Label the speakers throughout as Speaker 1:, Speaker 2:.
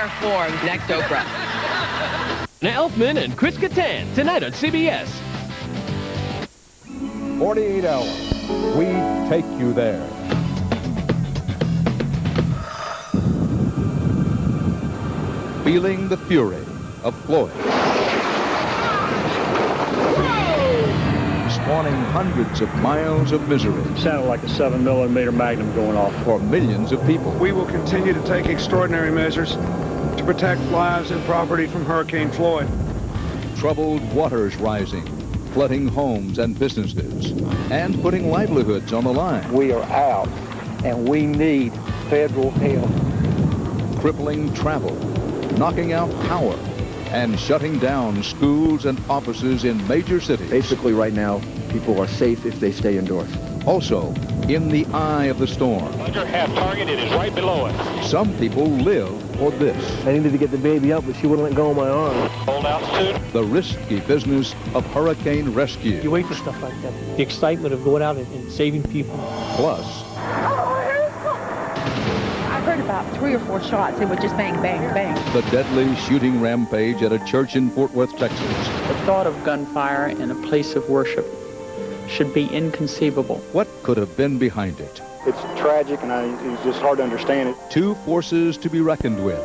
Speaker 1: our form. Next, Oprah.
Speaker 2: Now Elfman and Chris Kattan tonight on CBS.
Speaker 3: 48 hours. We take you there. Feeling the fury of Floyd. Spawning hundreds of miles of misery.
Speaker 4: Sounded like a 7mm Magnum going off.
Speaker 3: For millions of people.
Speaker 5: We will continue to take extraordinary measures to protect lives and property from Hurricane Floyd.
Speaker 3: Troubled waters rising, flooding homes and businesses, and putting livelihoods on the line.
Speaker 4: We are out, and we need federal help.
Speaker 3: Crippling travel, knocking out power, and shutting down schools and offices in major cities.
Speaker 6: Basically, right now, people are safe if they stay indoors.
Speaker 3: Also, in the eye of the storm.
Speaker 7: Under half target, it is right below us.
Speaker 3: Some people live for this.
Speaker 6: I needed to get the baby up, but she wouldn't let go of my arm.
Speaker 7: Hold altitude.
Speaker 3: The risky business of hurricane rescue.
Speaker 8: You wait for stuff like that. The excitement of going out and saving people.
Speaker 3: Plus,
Speaker 1: I heard about 3 or 4 shots. It was just bang, bang, bang.
Speaker 3: the deadly shooting rampage at a church in Fort Worth, Texas.
Speaker 9: The thought of gunfire in a place of worship should be inconceivable.
Speaker 3: What could have been behind it?
Speaker 4: It's tragic, and it's just hard to understand it.
Speaker 3: Two forces to be reckoned with.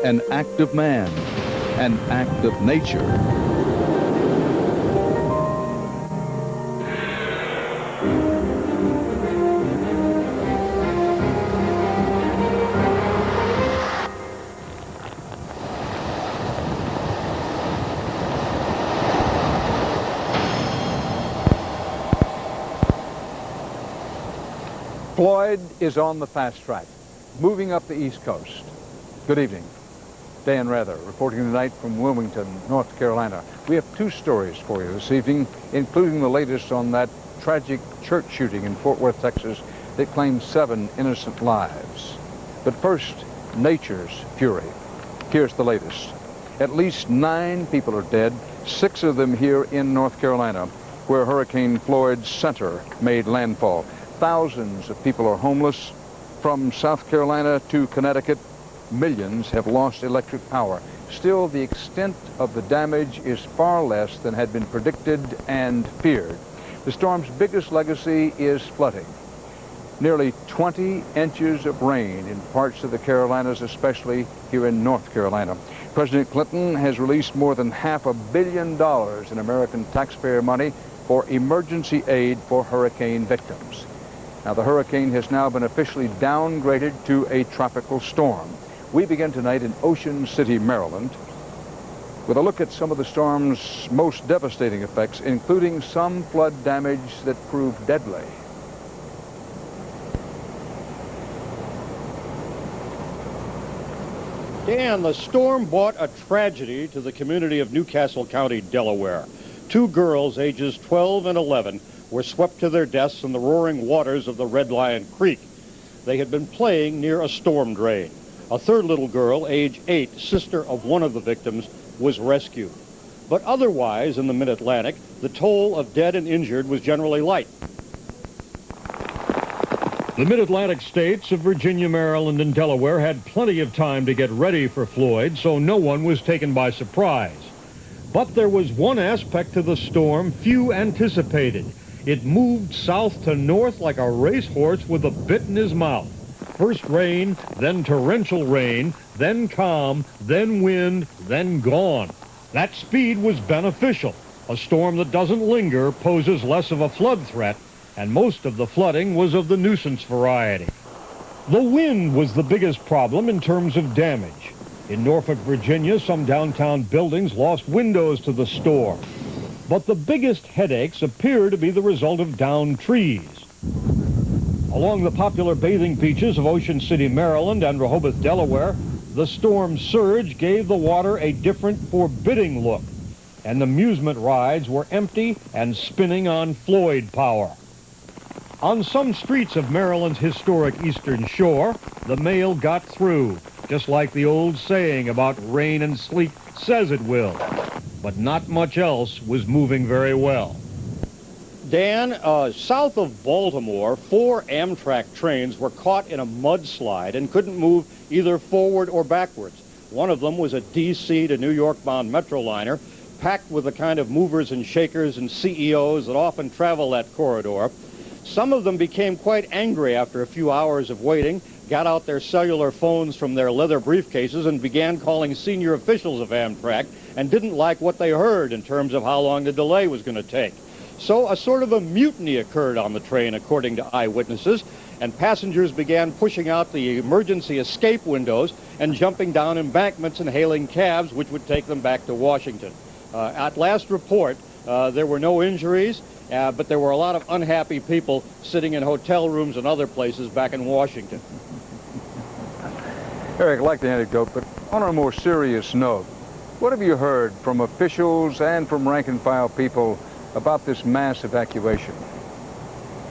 Speaker 3: An act of man, an act of nature. Floyd is on the fast track, moving up the East Coast. Good evening. Dan Rather, reporting tonight from Wilmington, North Carolina. We have 2 stories for you this evening, including the latest on that tragic church shooting in Fort Worth, Texas, that claimed 7 innocent lives. But first, nature's fury. Here's the latest. At least 9 people are dead, 6 of them here in North Carolina, where Hurricane Floyd's center made landfall. Thousands of people are homeless. From South Carolina to Connecticut, millions have lost electric power. Still, the extent of the damage is far less than had been predicted and feared. The storm's biggest legacy is flooding. Nearly 20 inches of rain in parts of the Carolinas, especially here in North Carolina. President Clinton has released more than $500 million in American taxpayer money for emergency aid for hurricane victims. Now, the hurricane has now been officially downgraded to a tropical storm. We begin tonight in Ocean City, Maryland, with a look at some of the storm's most devastating effects, including some flood damage that proved deadly.
Speaker 10: Dan, the storm brought a tragedy to the community of Newcastle County, Delaware. 2 girls, ages 12 and 11, were swept to their deaths in the roaring waters of the Red Lion Creek. They had been playing near a storm drain. A 3rd little girl, age 8, sister of one of the victims, was rescued. But otherwise, in the mid-Atlantic, the toll of dead and injured was generally light.
Speaker 11: The mid-Atlantic states of Virginia, Maryland, and Delaware had plenty of time to get ready for Floyd, so no one was taken by surprise. But there was one aspect to the storm few anticipated. It moved south to north like a racehorse with a bit in his mouth. First rain, then torrential rain, then calm, then wind, then gone. That speed was beneficial. A storm that doesn't linger poses less of a flood threat, and most of the flooding was of the nuisance variety. The wind was the biggest problem in terms of damage. In Norfolk, Virginia, some downtown buildings lost windows to the storm. But the biggest headaches appear to be the result of downed trees. Along the popular bathing beaches of Ocean City, Maryland, and Rehoboth, Delaware, the storm's surge gave the water a different, forbidding look, and amusement rides were empty and spinning on Floyd power. On some streets of Maryland's historic Eastern Shore, the mail got through, just like the old saying about rain and sleet says it will. But not much else was moving very well.
Speaker 10: Dan, south of Baltimore, 4 Amtrak trains were caught in a mudslide and couldn't move either forward or backwards. One of them was a D.C. to New York-bound Metroliner, packed with the kind of movers and shakers and CEOs that often travel that corridor. Some of them became quite angry after a few hours of waiting, got out their cellular phones from their leather briefcases and began calling senior officials of Amtrak, and didn't like what they heard in terms of how long the delay was going to take. So a sort of a mutiny occurred on the train, according to eyewitnesses, and passengers began pushing out the emergency escape windows and jumping down embankments and hailing cabs which would take them back to Washington. At last report, there were no injuries, but there were a lot of unhappy people sitting in hotel rooms and other places back in Washington.
Speaker 3: Eric, I like the anecdote, but on a more serious note, what have you heard from officials and from rank-and-file people about this mass evacuation?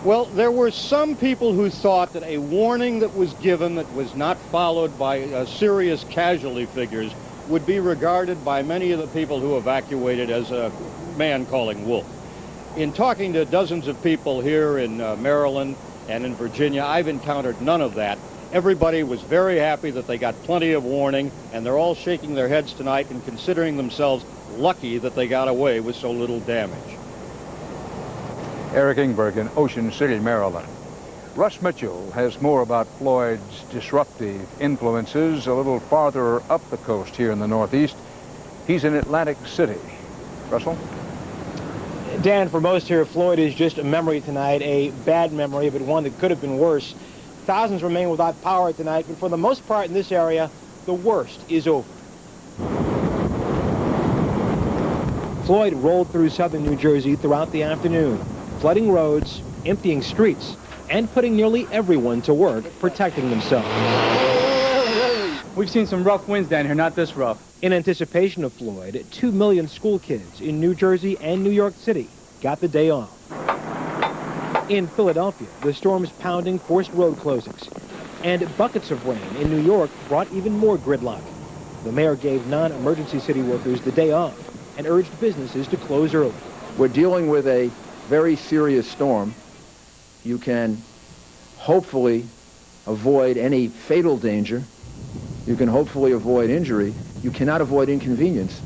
Speaker 10: Well, there were some people who thought that a warning that was given that was not followed by serious casualty figures would be regarded by many of the people who evacuated as a man calling wolf. In talking to dozens of people here in Maryland and in Virginia, I've encountered none of that. Everybody was very happy that they got plenty of warning, and they're all shaking their heads tonight and considering themselves lucky that they got away with so little damage.
Speaker 3: Eric Ingberg in Ocean City, Maryland. Russ Mitchell has more about Floyd's disruptive influences a little farther up the coast here in the Northeast. He's in Atlantic City. Russell?
Speaker 12: Dan, for most here, Floyd is just a memory tonight, a bad memory, but one that could have been worse. Thousands remain without power tonight, but for the most part in this area, the worst is over. Floyd rolled through southern New Jersey throughout the afternoon, flooding roads, emptying streets, and putting nearly everyone to work protecting themselves.
Speaker 13: We've seen some rough winds down here, not this rough.
Speaker 12: In anticipation of Floyd, 2 million school kids in New Jersey and New York City got the day off. In Philadelphia, the storm's pounding forced road closings, and buckets of rain in New York brought even more gridlock. The mayor gave non-emergency city workers the day off and urged businesses to close early.
Speaker 6: We're dealing with a very serious storm. You can hopefully avoid any fatal danger. You can hopefully avoid injury. You cannot avoid inconvenience.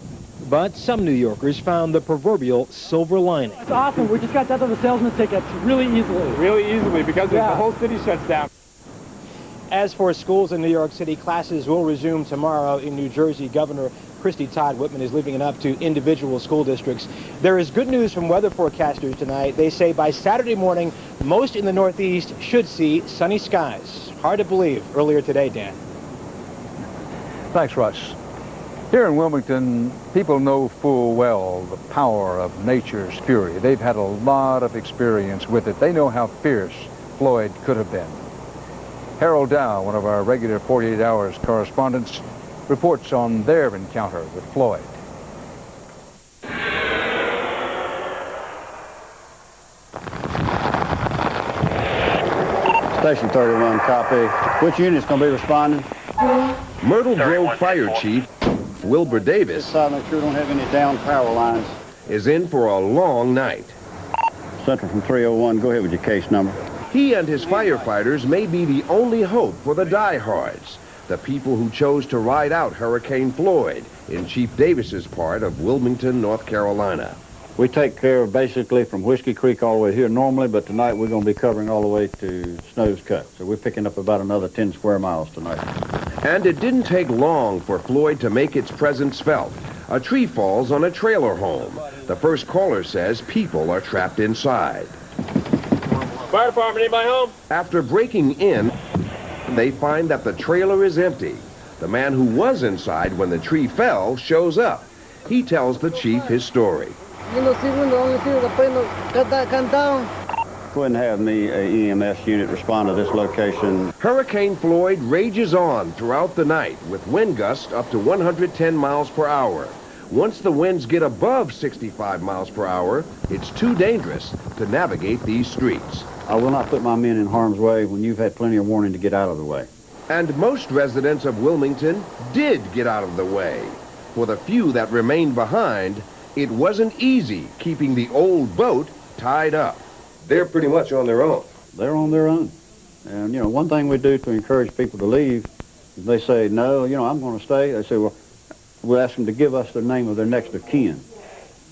Speaker 12: But some New Yorkers found the proverbial silver lining.
Speaker 13: It's awesome. We just got that on the salesman tickets really easily. Really easily, because the whole city shuts down.
Speaker 12: As for schools in New York City, classes will resume tomorrow. In New Jersey, Governor Christie Todd Whitman is leaving it up to individual school districts. There is good news from weather forecasters tonight. They say by Saturday morning, most in the Northeast should see sunny skies. Hard to believe earlier today, Dan.
Speaker 3: Thanks, Russ. Here in Wilmington, people know full well the power of nature's fury. They've had a lot of experience with it. They know how fierce Floyd could have been. Harold Dow, one of our regular 48 Hours correspondents, reports on their encounter with Floyd.
Speaker 14: Station 31, copy. Which unit's going to be responding?
Speaker 15: Myrtle Grove Fire Chief Wilbur Davis
Speaker 14: Make sure we don't have any down power lines.
Speaker 15: is in for a long night.
Speaker 14: Central from 301, go ahead with your case number.
Speaker 15: He and his firefighters may be the only hope for the diehards, the people who chose to ride out Hurricane Floyd in Chief Davis's part of Wilmington, North Carolina.
Speaker 14: We take care of basically from Whiskey Creek all the way here normally, but tonight we're going to be covering all the way to Snow's Cut. So we're picking up about another 10 square miles tonight.
Speaker 15: And it didn't take long for Floyd to make its presence felt. A tree falls on a trailer home. The first caller says people are trapped inside.
Speaker 2: Fire department, anybody home?
Speaker 15: After breaking in, they find that the trailer is empty. The man who was inside when the tree fell shows up. He tells the chief his story.
Speaker 14: Go ahead and have me a EMS unit respond to this location.
Speaker 15: Hurricane Floyd rages on throughout the night with wind gusts up to 110 miles per hour. Once the winds get above 65 miles per hour, it's too dangerous to navigate these streets.
Speaker 14: I will not put my men in harm's way when you've had plenty of warning to get out of the way.
Speaker 15: And most residents of Wilmington did get out of the way. For the few that remained behind, it wasn't easy keeping the old boat tied up. They're pretty much on their own.
Speaker 14: They're on their own. And, you know, one thing we do to encourage people to leave If they say, no, you know, I'm going to stay, they say, well, we'll ask them to give us the name of their next of kin.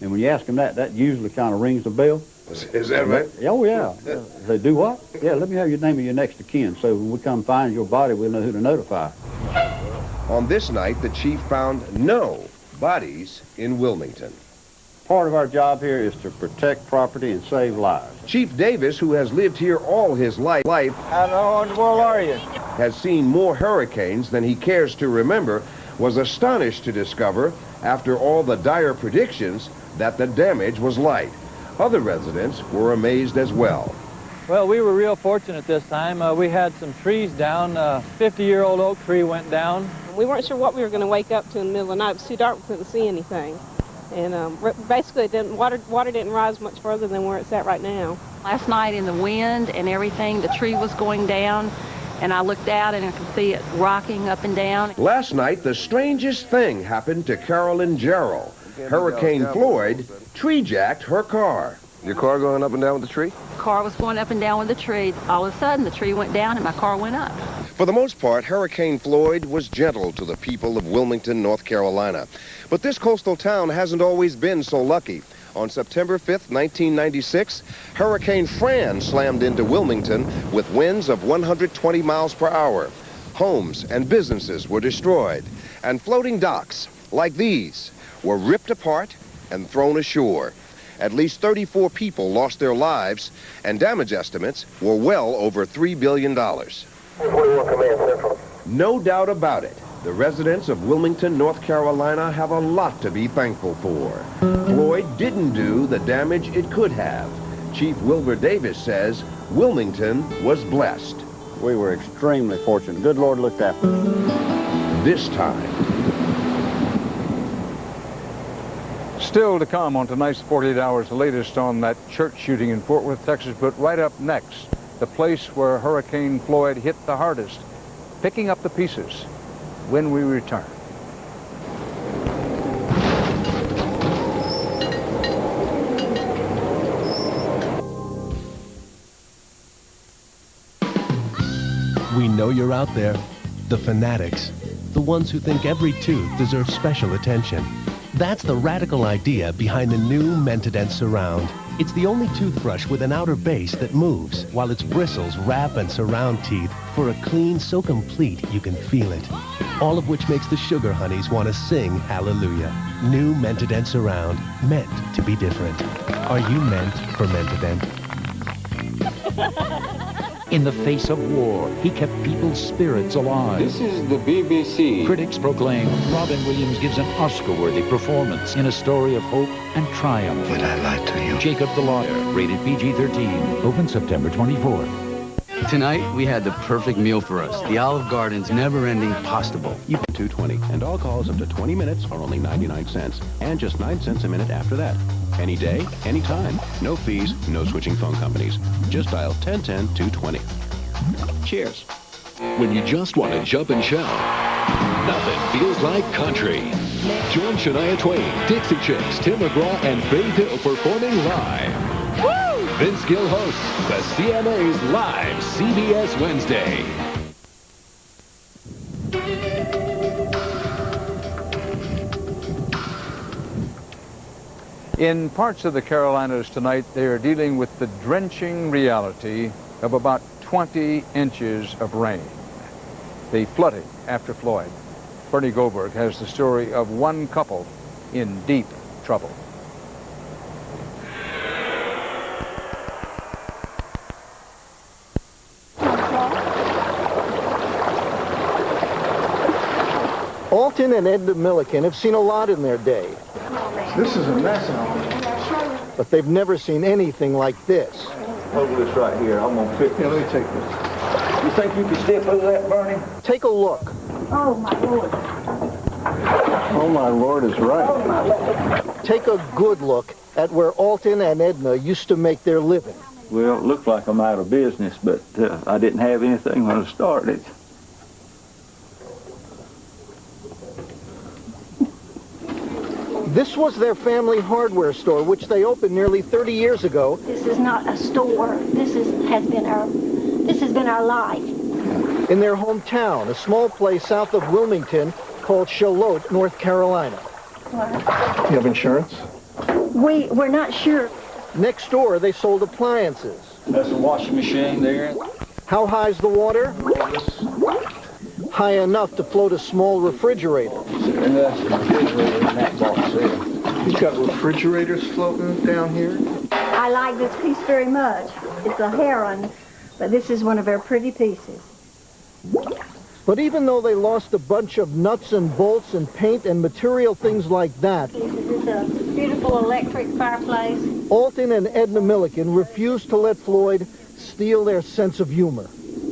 Speaker 14: And when you ask them that usually kind of rings the bell.
Speaker 15: Is that right?
Speaker 14: Oh, yeah. They do what? Yeah, let me have your name of your next of kin, so when we come find your body, we'll know who to notify.
Speaker 15: On this night, the chief found no bodies in Wilmington.
Speaker 14: Part of our job here is to protect property and save lives.
Speaker 15: Chief Davis, who has lived here all his life,
Speaker 4: How in the world are you?
Speaker 15: has seen more hurricanes than he cares to remember, was astonished to discover, after all the dire predictions, that the damage was light. Other residents were amazed as well.
Speaker 16: Well, we were real fortunate this time. We had some trees down. A 50-year-old oak tree went down.
Speaker 17: We weren't sure what we were going to wake up to in the middle of the night. It was too dark, we couldn't see anything. And basically, water didn't rise much further than where it's at right now.
Speaker 18: Last night in the wind and everything, the tree was going down, and I looked out and I could see it rocking up and down.
Speaker 15: Last night, the strangest thing happened to Carolyn Jarrell. Hurricane Floyd tree-jacked her car. Your car going up and down with the tree?
Speaker 18: The car was going up and down with the tree. All of a sudden, the tree went down and my car went up.
Speaker 15: For the most part, Hurricane Floyd was gentle to the people of Wilmington, North Carolina. But this coastal town hasn't always been so lucky. On September 5th, 1996, Hurricane Fran slammed into Wilmington with winds of 120 miles per hour. Homes and businesses were destroyed, and floating docks, like these, were ripped apart and thrown ashore. At least 34 people lost their lives, and damage estimates were well over $3 billion. No doubt about it, the residents of Wilmington, North Carolina have a lot to be thankful for. Floyd didn't do the damage it could have. Chief Wilbur Davis says Wilmington was blessed.
Speaker 14: We were extremely fortunate. Good Lord looked after us.
Speaker 15: This time.
Speaker 3: Still to come on tonight's 48 Hours, the latest on that church shooting in Fort Worth, Texas. But right up next, the place where Hurricane Floyd hit the hardest, picking up the pieces when we return.
Speaker 19: We know you're out there, the fanatics, the ones who think every tooth deserves special attention. That's the radical idea behind the new Mentadent Surround. It's the only toothbrush with an outer base that moves, while its bristles wrap and surround teeth for a clean so complete you can feel it. All of which makes the sugar honeys want to sing hallelujah. New Mentadent Surround, meant to be different. Are you meant for Mentadent?
Speaker 20: In the face of war, he kept people's spirits alive.
Speaker 21: This is the BBC.
Speaker 20: Critics proclaim Robin Williams gives an Oscar-worthy performance in a story of hope and triumph.
Speaker 21: Would I lie to you?
Speaker 20: Jacob the Lawyer, rated PG-13. Open September 24th.
Speaker 22: Tonight, we had the perfect meal for us. The Olive Garden's never-ending pasta bowl.
Speaker 23: $2.20, and all calls up to 20 minutes are only 99 cents, and just 9 cents a minute after that. Any day, any time. No fees, no switching phone companies. Just dial 1010-220. Cheers.
Speaker 24: When you just want to jump and shout, nothing feels like country. Join Shania Twain, Dixie Chicks, Tim McGraw, and Faith Hill performing live. Woo! Vince Gill hosts the CMA's Live CBS Wednesday.
Speaker 3: In parts of the Carolinas tonight, they are dealing with the drenching reality of about 20 inches of rain. The flooding after Floyd. Bernie Goldberg has the story of one couple in deep trouble.
Speaker 25: Alton and Edna Milliken have seen a lot in their day.
Speaker 4: This is a mess out.
Speaker 25: But they've never seen anything like this.
Speaker 4: Hold this right here. I'm gonna fit. Yeah, let me take this. You think you can step over that, Bernie?
Speaker 25: Take a look.
Speaker 26: Oh, my Lord.
Speaker 4: Oh, my Lord is right.
Speaker 26: Oh, my Lord.
Speaker 25: Take a good look at where Alton and Edna used to make their living.
Speaker 4: Well, it looked like I'm out of business, but I didn't have anything when I started.
Speaker 25: This was their family hardware store, which they opened nearly 30 years ago.
Speaker 26: This is not a store. This has been our life.
Speaker 25: in their hometown, a small place south of Wilmington called Charlotte, North Carolina. You have insurance?
Speaker 26: We're not sure.
Speaker 25: Next door, they sold appliances.
Speaker 4: There's a washing machine there.
Speaker 25: How high's the water? High enough to float a small refrigerator.
Speaker 4: And that's the refrigerator in that box there.
Speaker 25: You've got refrigerators floating down here?
Speaker 26: I like this piece very much. It's a heron, but this is one of our pretty pieces.
Speaker 25: But even though they lost a bunch of nuts and bolts and paint and material things like that,
Speaker 26: This is a beautiful electric fireplace.
Speaker 25: Alton and Edna Milliken refused to let Floyd steal their sense of humor.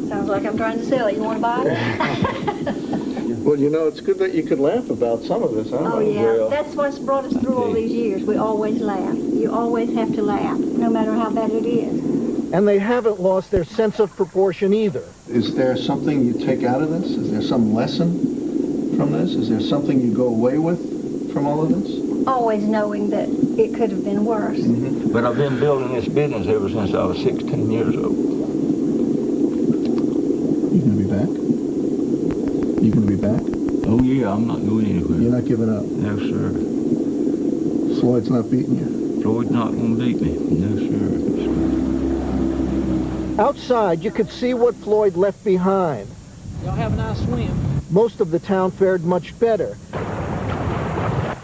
Speaker 26: Sounds like I'm trying to sell it. You want to buy it?
Speaker 25: Well, you know, it's good that you could laugh about some of this, huh?
Speaker 26: Oh, yeah. That's what's brought us through all these years. We always laugh. You always have to laugh, no matter how bad it is.
Speaker 25: And they haven't lost their sense of proportion either.
Speaker 1: Is there something you take out of this? Is there some lesson from this? Is there something you go away with from all of this?
Speaker 26: Always knowing that it could have been worse.
Speaker 4: But I've been building this business ever since I was 16 years old.
Speaker 1: You gonna be back? You gonna be back?
Speaker 4: Oh, yeah, I'm not going anywhere.
Speaker 1: You're not giving up?
Speaker 4: No, sir.
Speaker 1: Floyd's not beating you?
Speaker 4: Floyd's not going to beat me. No, sir.
Speaker 25: Outside, you could see what Floyd left behind.
Speaker 12: Y'all have a nice swim.
Speaker 25: Most of the town fared much better.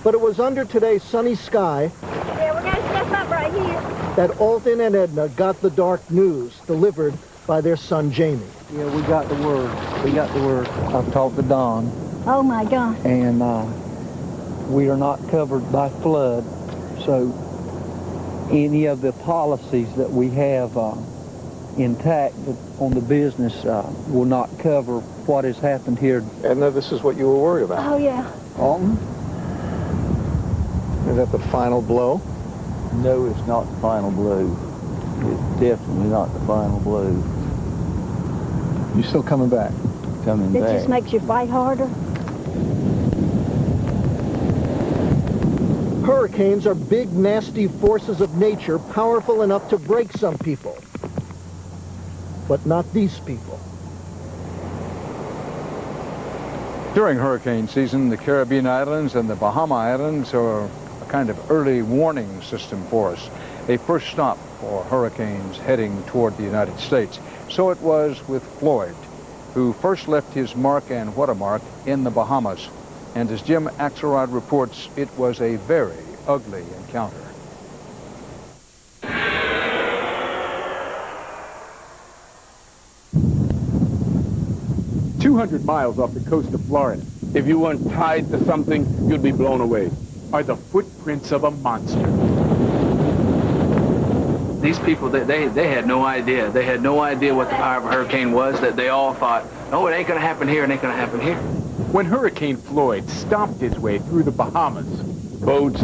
Speaker 25: But it was under today's sunny sky
Speaker 26: Yeah, we're going to step up right here.
Speaker 25: that Alton and Edna got the dark news delivered by their son Jamie.
Speaker 13: Yeah, we got the word. We got the word. I've talked to Don,
Speaker 26: Oh, my God.
Speaker 13: and we are not covered by flood, so any of the policies that we have intact on the business will not cover what has happened here.
Speaker 3: Edna, this is what you were worried about.
Speaker 26: Oh, yeah.
Speaker 13: Alton?
Speaker 3: Is that the final blow?
Speaker 4: No, it's not the final blow. It's definitely not the final blow.
Speaker 3: You still coming back?
Speaker 4: Coming
Speaker 26: It
Speaker 4: back.
Speaker 26: just makes you fight harder.
Speaker 25: Hurricanes are big, nasty forces of nature, powerful enough to break some people. But not these people.
Speaker 3: During hurricane season, the Caribbean Islands and the Bahama Islands are a kind of early warning system for us. A first stop for hurricanes heading toward the United States. So it was with Floyd, who first left his mark and watermark in the Bahamas. And as Jim Axelrod reports, it was a very ugly encounter.
Speaker 5: Miles off the coast of Florida. If you weren't tied to something, you'd be blown away. Are the footprints of a monster.
Speaker 22: These people, they had no idea. They had no idea what the power of a hurricane was, that they all thought, oh, it ain't going to happen here, it ain't going to happen here.
Speaker 5: When Hurricane Floyd stomped his way through the Bahamas,
Speaker 7: boats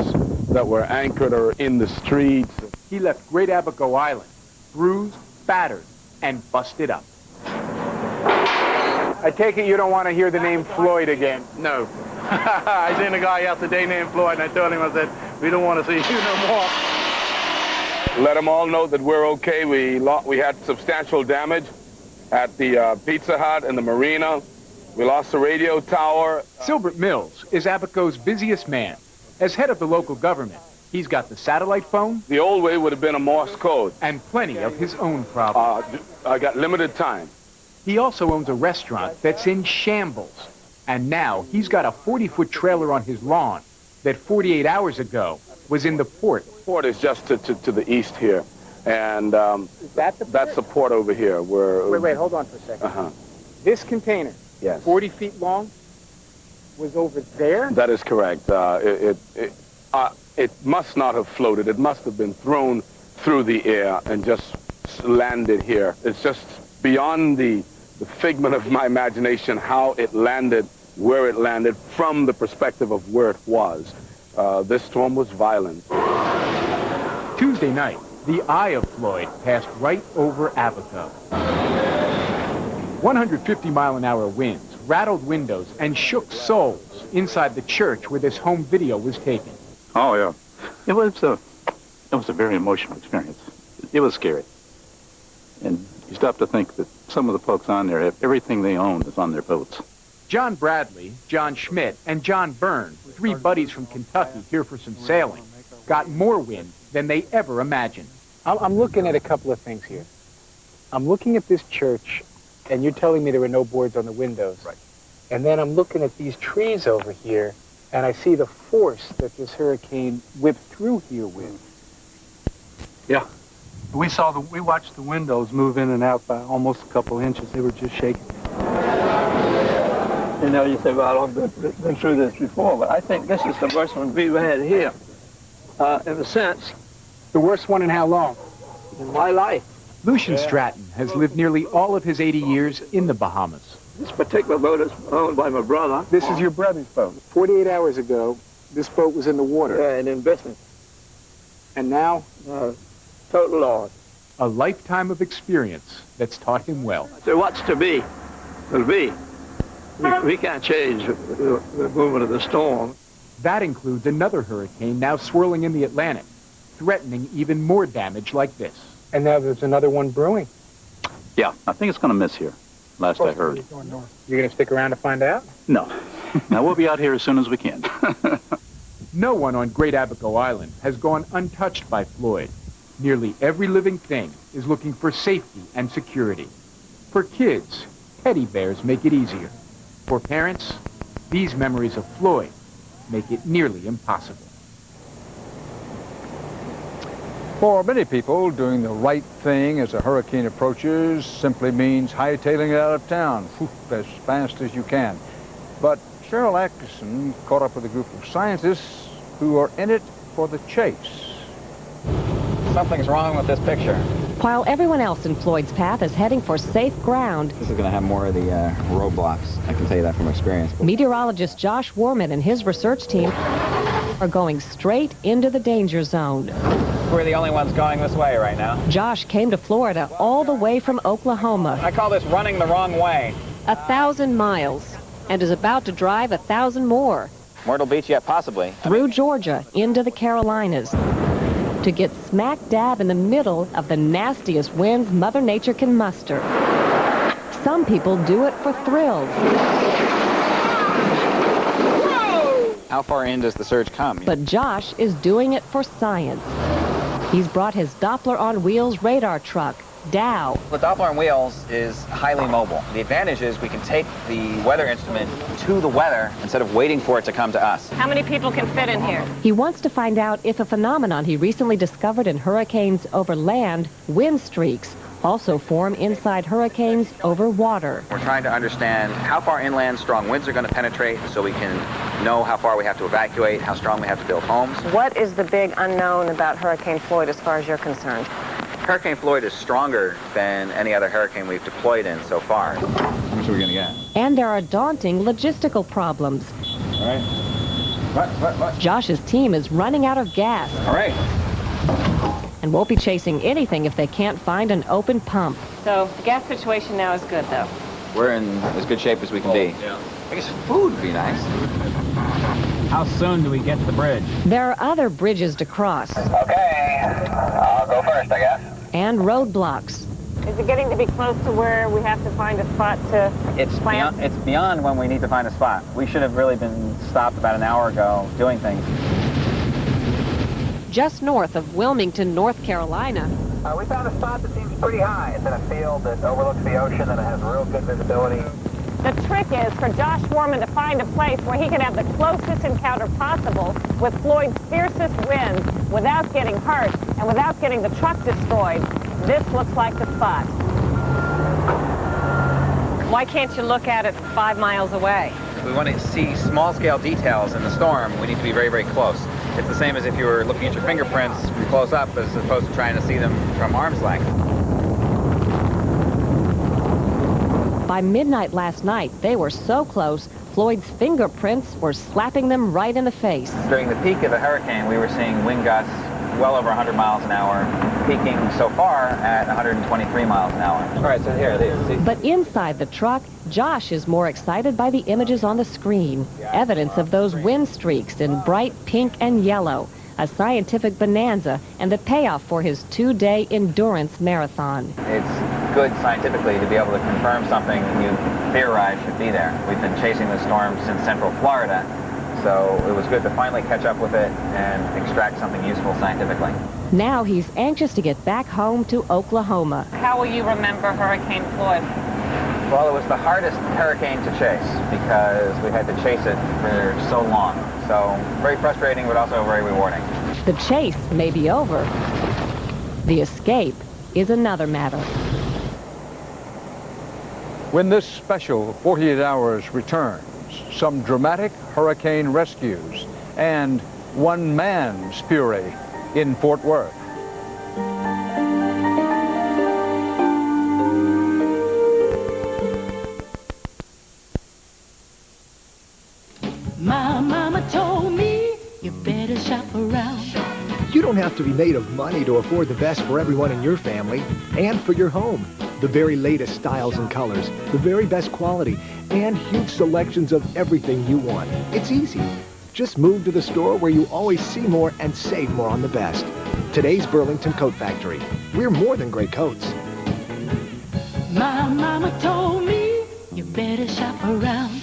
Speaker 7: that were anchored or in the streets,
Speaker 5: he left Great Abaco Island bruised, battered, and busted up. I take it you don't want to hear the name Floyd again?
Speaker 22: No. I seen a guy out today named Floyd, and I told him, I said, we don't want to see you no more.
Speaker 7: Let them all know that we're okay. We had substantial damage at the Pizza Hut and the marina. We lost the radio tower.
Speaker 5: Silbert Mills is Abaco's busiest man. As head of the local government, he's got the satellite phone.
Speaker 7: The old way would have been a Morse code.
Speaker 5: And plenty of his own problems.
Speaker 7: I got limited time.
Speaker 5: He also owns a restaurant that's in shambles. And now he's got a 40-foot trailer on his lawn that 48 hours ago was in the port.
Speaker 7: The port is just to the east here. And
Speaker 5: is that the port?
Speaker 7: That's the port over here.
Speaker 5: Wait, hold on for a second. This container,
Speaker 7: yes,
Speaker 5: 40 feet long, was over there?
Speaker 7: That is correct. It must not have floated. It must have been thrown through the air and just landed here. It's just beyond the figment of my imagination how it landed, where it landed, from the perspective of where it was. This storm was violent.
Speaker 5: Tuesday night, the eye of Floyd passed right over Abaco. 150-mile-an-hour winds rattled windows and shook souls inside the church where this home video was taken.
Speaker 8: Oh, yeah. It was a very emotional experience. It was scary. And
Speaker 2: You stop to think that some of the folks on there have everything they own is on their boats.
Speaker 5: John Bradley, John Schmidt, and John Byrne, 3 buddies from Kentucky here for some sailing, got more wind than they ever imagined.
Speaker 6: I'm looking at a couple of things here. I'm looking at this church, and you're telling me there were no boards on the windows.
Speaker 2: Right.
Speaker 6: And then I'm looking at these trees over here, and I see the force that this hurricane whipped through here with.
Speaker 8: Yeah. We watched the windows move in and out by almost a couple inches. They were just shaking.
Speaker 9: You know, you say, well, I've been through this before, but I think this is the worst one we've had here, in a sense.
Speaker 6: The worst one in how long?
Speaker 9: In my life.
Speaker 5: Lucian Stratton has lived nearly all of his 80 years in the Bahamas.
Speaker 9: This particular boat is owned by my brother.
Speaker 6: This is your brother's boat. 48 hours ago, this boat was in the water.
Speaker 9: Yeah, and in business.
Speaker 6: And now?
Speaker 9: Total loss.
Speaker 5: A lifetime of experience that's taught him well.
Speaker 9: So what's to be will be. We can't change the movement of the storm.
Speaker 5: That includes another hurricane now swirling in the Atlantic, threatening even more damage like this.
Speaker 6: And now there's another one brewing.
Speaker 2: Yeah, I think it's going to miss here, last I heard.
Speaker 6: You're going to stick around to find out?
Speaker 2: No. Now, we'll be out here as soon as we can.
Speaker 5: No one on Great Abaco Island has gone untouched by Floyd. Nearly every living thing is looking for safety and security. For kids, teddy bears make it easier. For parents, these memories of Floyd make it nearly impossible.
Speaker 3: For many people, doing the right thing as a hurricane approaches simply means hightailing it out of town as fast as you can. But Cheryl Atkinson caught up with a group of scientists who are in it for the chase.
Speaker 10: Something's wrong with this picture.
Speaker 11: While everyone else in Floyd's path is heading for safe ground,
Speaker 10: This is going to have more of the roadblocks. I can tell you that from experience.
Speaker 11: meteorologist Josh Warman and his research team are going straight into the danger zone.
Speaker 10: We're the only ones going this way right now.
Speaker 11: Josh came to Florida all the way from Oklahoma.
Speaker 10: I call this running the wrong way.
Speaker 11: 1,000 miles, and is about to drive 1,000 more
Speaker 10: Myrtle Beach yet, possibly.
Speaker 11: through Georgia into the Carolinas to get smack dab in the middle of the nastiest winds Mother Nature can muster. Some people do it for thrills.
Speaker 10: How far in does the surge come?
Speaker 11: But Josh is doing it for science. He's brought his Doppler on wheels radar truck, Dow.
Speaker 10: The Doppler on wheels is highly mobile. The advantage is we can take the weather instrument to the weather instead of waiting for it to come to us.
Speaker 11: How many people can fit in here? He wants to find out if a phenomenon he recently discovered in hurricanes over land, wind streaks, also form inside hurricanes over water.
Speaker 10: We're trying to understand how far inland strong winds are going to penetrate so we can know how far we have to evacuate, how strong we have to build homes.
Speaker 11: What is the big unknown about Hurricane Floyd as far as you're concerned?
Speaker 10: Hurricane Floyd is stronger than any other hurricane we've deployed in so far. How much are we going to get?
Speaker 11: And there are daunting logistical problems.
Speaker 10: All right. What?
Speaker 11: Josh's team is running out of gas.
Speaker 10: All right.
Speaker 11: And won't be chasing anything if they can't find an open pump.
Speaker 27: So the gas situation now is good, though.
Speaker 10: We're in as good shape as we can be. Yeah. I guess food would be nice. How soon do we get to the bridge?
Speaker 11: There are other bridges to cross.
Speaker 10: Okay. I'll go first, I guess.
Speaker 11: And roadblocks.
Speaker 27: Is it getting to be close to where we have to find a spot to plant?
Speaker 10: It's beyond when we need to find a spot. We should have really been stopped about an hour ago doing things.
Speaker 11: Just north of Wilmington, North Carolina.
Speaker 10: We found a spot that seems pretty high. It's in a field that overlooks the ocean and it has real good visibility.
Speaker 27: The trick is for Josh Warman to find a place where he can have the closest encounter possible with Floyd's fiercest winds without getting hurt and without getting the truck destroyed. This looks like the spot.
Speaker 11: Why can't you look at it 5 miles away?
Speaker 10: If we want to see small-scale details in the storm, we need to be very, very close. It's the same as if you were looking at your fingerprints from close up as opposed to trying to see them from arm's length.
Speaker 11: By midnight last night, they were so close, Floyd's fingerprints were slapping them right in the face.
Speaker 10: During the peak of the hurricane, we were seeing wind gusts well over 100 miles an hour, peaking so far at 123 miles an hour. All right, so here, these.
Speaker 11: But inside the truck, Josh is more excited by the images on the screen, evidence of those wind streaks in bright pink and yellow, a scientific bonanza, and the payoff for his 2-day endurance marathon.
Speaker 10: It's good scientifically to be able to confirm something you theorized should be there. We've been chasing the storm since central Florida, so it was good to finally catch up with it and extract something useful scientifically.
Speaker 11: Now he's anxious to get back home to Oklahoma.
Speaker 27: How will you remember Hurricane Floyd?
Speaker 10: Well, it was the hardest hurricane to chase because we had to chase it for so long. So very frustrating, but also very rewarding.
Speaker 11: The chase may be over. The escape is another matter.
Speaker 3: When this special 48 hours returns, some dramatic hurricane rescues and one man's fury in Fort Worth.
Speaker 14: My mama told me you better shop around.
Speaker 25: You don't have to be made of money to afford the best for everyone in your family and for your home. The very latest styles and colors, the very best quality, and huge selections of everything you want. It's easy. Just move to the store where you always see more and save more on the best. Today's Burlington Coat Factory. We're more than great coats.
Speaker 14: My mama told me you better shop around.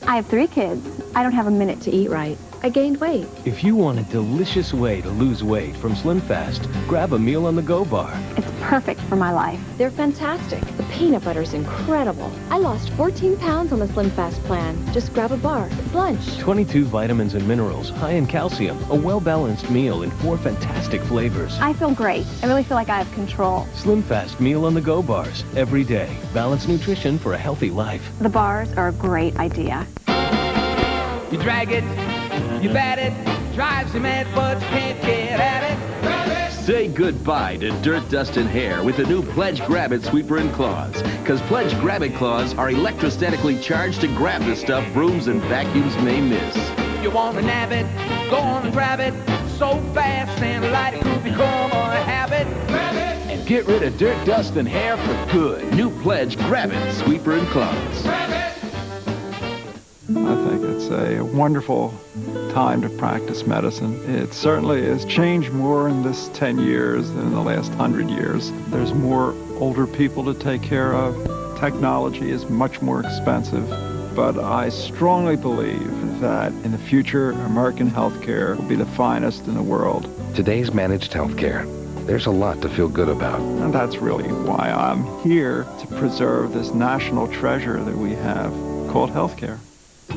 Speaker 15: I have 3 kids. I don't have a minute to eat right. I gained weight.
Speaker 16: If you want a delicious way to lose weight from Slim Fast, grab a meal on the go bar.
Speaker 15: It's perfect for my life.
Speaker 17: They're fantastic. The peanut butter's incredible. I lost 14 pounds on the Slim Fast plan. Just grab a bar. It's lunch.
Speaker 16: 22 vitamins and minerals, high in calcium, a well-balanced meal in 4 fantastic flavors.
Speaker 15: I feel great. I really feel like I have control.
Speaker 16: Slim Fast meal on the go bars every day. Balanced nutrition for a healthy life.
Speaker 15: The bars are a great idea.
Speaker 18: You drag it, you bat it, drives you mad, but you can't get at it.
Speaker 23: Say goodbye to dirt, dust, and hair with the new Pledge Grab-It Sweeper and Claws. Because Pledge Grab-It Claws are electrostatically charged to grab the stuff brooms and vacuums may miss.
Speaker 18: You want to nab it, go on and grab it, so fast and light it could become a habit.
Speaker 23: And get rid of dirt, dust, and hair for good. New Pledge Grab-It Sweeper and Claws.
Speaker 19: I think it's a wonderful time to practice medicine. It certainly has changed more in this 10 years than in the last 100 years. There's more older people to take care of. Technology is much more expensive. But I strongly believe that in the future, American healthcare will be the finest in the world.
Speaker 21: Today's managed healthcare. There's a lot to feel good about.
Speaker 19: And that's really why I'm here, to preserve this national treasure that we have called healthcare.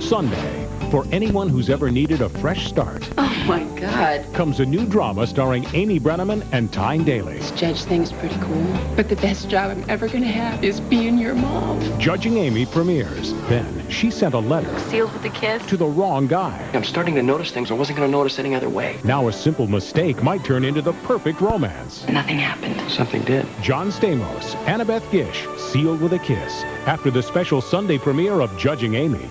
Speaker 28: Sunday, for anyone who's ever needed a fresh start.
Speaker 29: Oh my God.
Speaker 28: Comes a new drama starring Amy Brenneman and Tyne Daly.
Speaker 29: This judge thing's pretty cool, but the best job I'm ever gonna have is being your mom.
Speaker 28: Judging Amy premieres. Then she sent a letter.
Speaker 29: Sealed with a kiss?
Speaker 28: To the wrong guy.
Speaker 22: I'm starting to notice things I wasn't gonna notice any other way.
Speaker 28: Now a simple mistake might turn into the perfect romance.
Speaker 29: Nothing happened.
Speaker 22: Something did.
Speaker 28: John Stamos, Annabeth Gish, Sealed with a Kiss. After the special Sunday premiere of Judging Amy.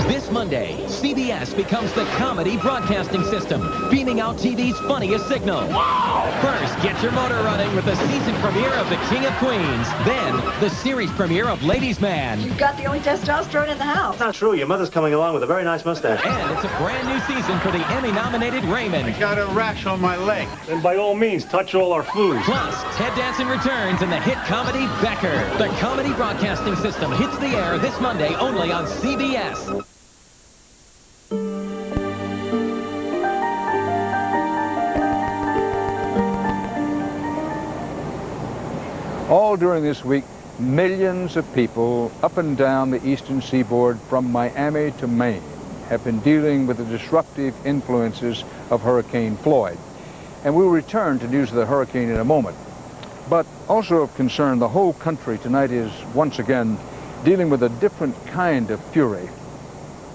Speaker 30: This Monday, CBS becomes the comedy broadcasting system, beaming out TV's funniest signal. Wow! First, get your motor running with the season premiere of The King of Queens. Then, the series premiere of Ladies' Man.
Speaker 26: You've got the only testosterone in the house.
Speaker 31: Not true. Your mother's coming along with a very nice mustache.
Speaker 30: And it's a brand new season for the Emmy-nominated Raymond.
Speaker 31: I got a rash on my leg. Then by all means, touch all our food.
Speaker 30: Plus, Ted Danson returns in the hit comedy Becker. The comedy broadcasting system hits the air this Monday only on CBS.
Speaker 3: All during this week, millions of people up and down the eastern seaboard from Miami to Maine have been dealing with the disruptive influences of Hurricane Floyd. And we'll return to news of the hurricane in a moment. But also of concern, the whole country tonight is once again dealing with a different kind of fury.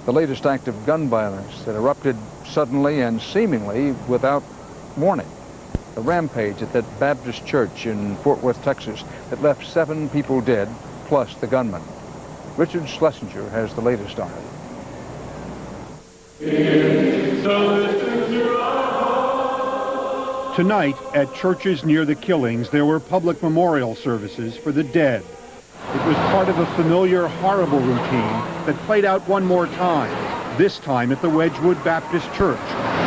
Speaker 3: The latest act of gun violence that erupted suddenly and seemingly without warning. The rampage at that Baptist church in Fort Worth, Texas, that left 7 people dead, plus the gunman. Richard Schlesinger has the latest on it.
Speaker 32: Tonight, at churches near the killings, there were public memorial services for the dead. It was part of a familiar, horrible routine that played out one more time, this time at the Wedgwood Baptist Church,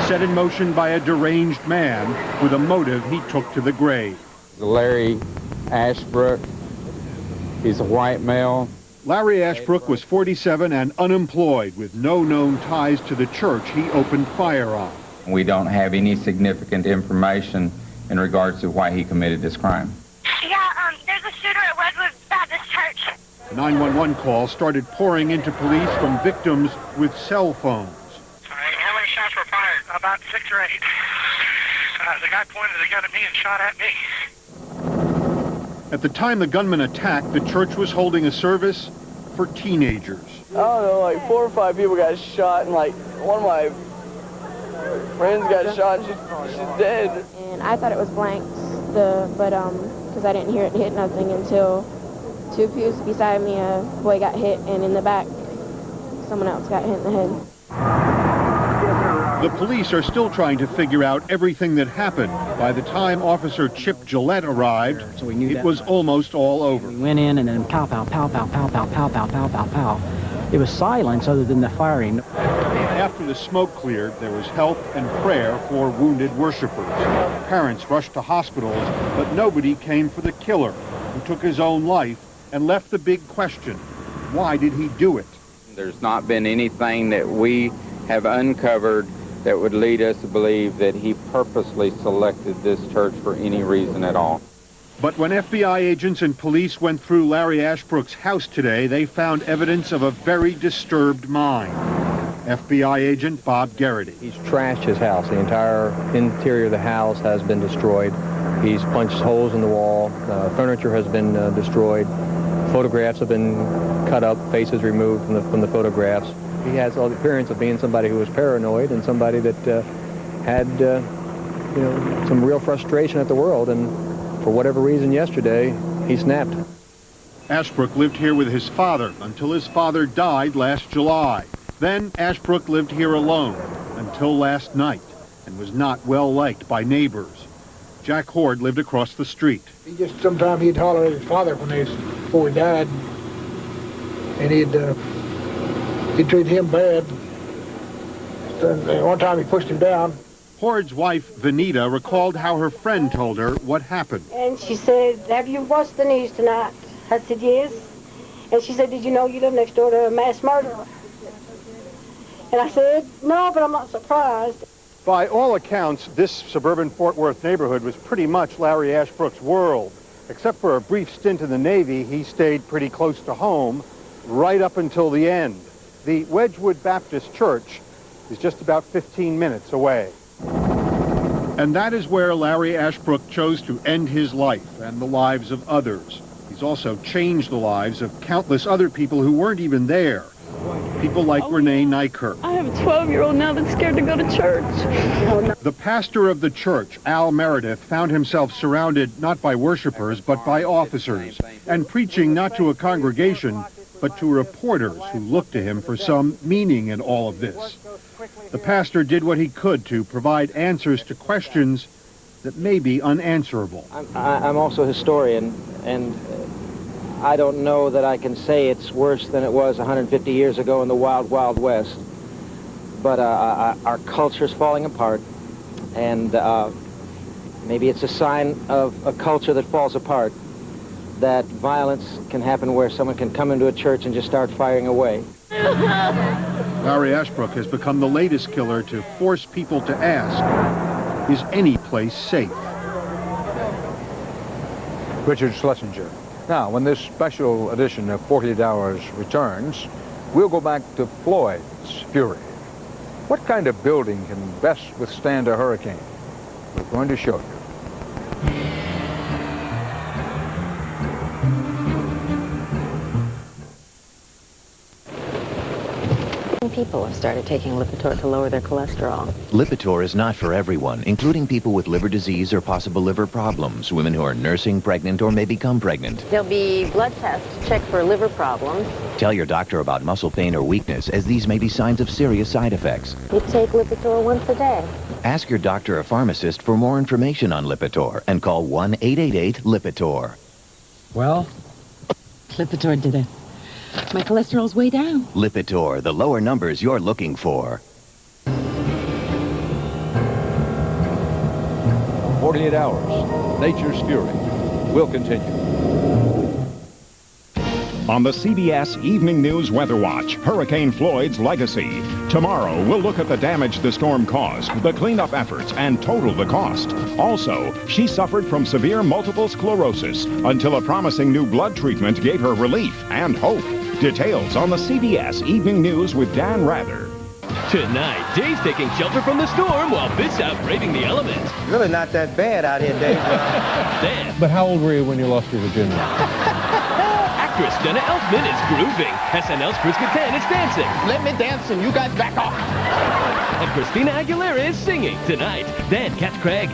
Speaker 32: set in motion by a deranged man with a motive he took to the grave.
Speaker 33: Larry
Speaker 1: Ashbrook. He's a white male.
Speaker 32: Larry Ashbrook was 47 and unemployed with no known ties to the church he opened fire on.
Speaker 1: We don't have any significant information in regards to why he committed this crime.
Speaker 2: Yeah, there's a shooter at Redwood Baptist Church.
Speaker 32: 911 calls started pouring into police from victims with cell phones.
Speaker 4: All right, how many shots were fired? About 6 or 8. The guy pointed the gun at me and shot at me.
Speaker 32: At the time the gunman attacked, the church was holding a service for teenagers.
Speaker 5: I don't know, like 4 or 5 people got shot, and like one of my friends got shot, and she's dead.
Speaker 6: And I thought it was blanks, because I didn't hear it hit nothing until 2 pews beside me, a boy got hit, and in the back, someone else got hit in the head.
Speaker 32: The police are still trying to figure out everything that happened. By the time Officer Chip Gillette arrived, it was almost all over.
Speaker 7: We went in and then pow, pow, pow, pow, pow, pow, pow, pow, pow, pow, pow. It was silence other than the firing.
Speaker 32: After the smoke cleared, there was help and prayer for wounded worshipers. Parents rushed to hospitals, but nobody came for the killer, who took his own life and left the big question: why did he do it?
Speaker 1: There's not been anything that we have uncovered that would lead us to believe that he purposely selected this church for any reason at all.
Speaker 32: But when FBI agents and police went through Larry Ashbrook's house today, they found evidence of a very disturbed mind. FBI agent Bob Garrity.
Speaker 8: He's trashed his house. The entire interior of the house has been destroyed. He's punched holes in the wall. Furniture has been destroyed. Photographs have been cut up, faces removed from the photographs. He has all the appearance of being somebody who was paranoid and somebody that had, some real frustration at the world. And for whatever reason yesterday, he snapped.
Speaker 32: Ashbrook lived here with his father until his father died last July. Then Ashbrook lived here alone until last night and was not well liked by neighbors. Jack Horde lived across the street.
Speaker 9: Sometimes he'd holler at his father before he died, and he'd treat him bad. One time he pushed him down.
Speaker 32: Horde's wife, Vanita, recalled how her friend told her what happened.
Speaker 26: And she said, "Have you watched the news tonight?" I said, "Yes." And she said, "Did you know you live next door to a mass murderer?" And I said, "No, but I'm not surprised."
Speaker 32: By all accounts, this suburban Fort Worth neighborhood was pretty much Larry Ashbrook's world. Except for a brief stint in the Navy, he stayed pretty close to home right up until the end. The Wedgwood Baptist Church is just about 15 minutes away. And that is where Larry Ashbrook chose to end his life and the lives of others. He's also changed the lives of countless other people who weren't even there. People like Renee Nykerk.
Speaker 5: I have a 12-year-old now that's scared to go to church.
Speaker 32: The pastor of the church, Al Meredith, found himself surrounded not by worshipers, but by officers, and preaching not to a congregation, but to reporters who looked to him for some meaning in all of this. The pastor did what he could to provide answers to questions that may be unanswerable.
Speaker 7: I'm also a historian, and I don't know that I can say it's worse than it was 150 years ago in the wild, wild West. But our culture's falling apart, and maybe it's a sign of a culture that falls apart, that violence can happen where someone can come into a church and just start firing away.
Speaker 32: Larry Ashbrook has become the latest killer to force people to ask, is any place safe?
Speaker 3: Richard Schlesinger. Now, when this special edition of 48 Hours returns, we'll go back to Floyd's fury. What kind of building can best withstand a hurricane? We're going to show you.
Speaker 11: People have started taking Lipitor to lower their cholesterol.
Speaker 12: Lipitor is not for everyone, including people with liver disease or possible liver problems, women who are nursing, pregnant, or may become pregnant.
Speaker 11: There'll be blood tests to check for liver problems.
Speaker 12: Tell your doctor about muscle pain or weakness, as these may be signs of serious side effects.
Speaker 11: You take Lipitor once a day.
Speaker 12: Ask your doctor or pharmacist for more information on Lipitor and call 1-888-LIPITOR.
Speaker 29: Well, Lipitor did it. My cholesterol's way down.
Speaker 12: Lipitor, the lower numbers you're looking for.
Speaker 3: 48 Hours, Nature's Fury. will continue.
Speaker 10: On the CBS Evening News Weather Watch, Hurricane Floyd's legacy. Tomorrow, we'll look at the damage the storm caused, the cleanup efforts, and total the cost. Also, she suffered from severe multiple sclerosis until a promising new blood treatment gave her relief and hope. Details on the CBS Evening News with Dan Rather.
Speaker 13: Tonight, Dave's taking shelter from the storm while Bit's out braving the elements.
Speaker 7: Really not that bad out here, Dave.
Speaker 13: Then,
Speaker 3: But how old were you when you lost your virginity?
Speaker 13: actress Jenna Elfman is grooving. SNL's Chris Kattan is dancing.
Speaker 14: Let me dance and you guys back off.
Speaker 13: And Christina Aguilera is singing tonight. Then catch Craig.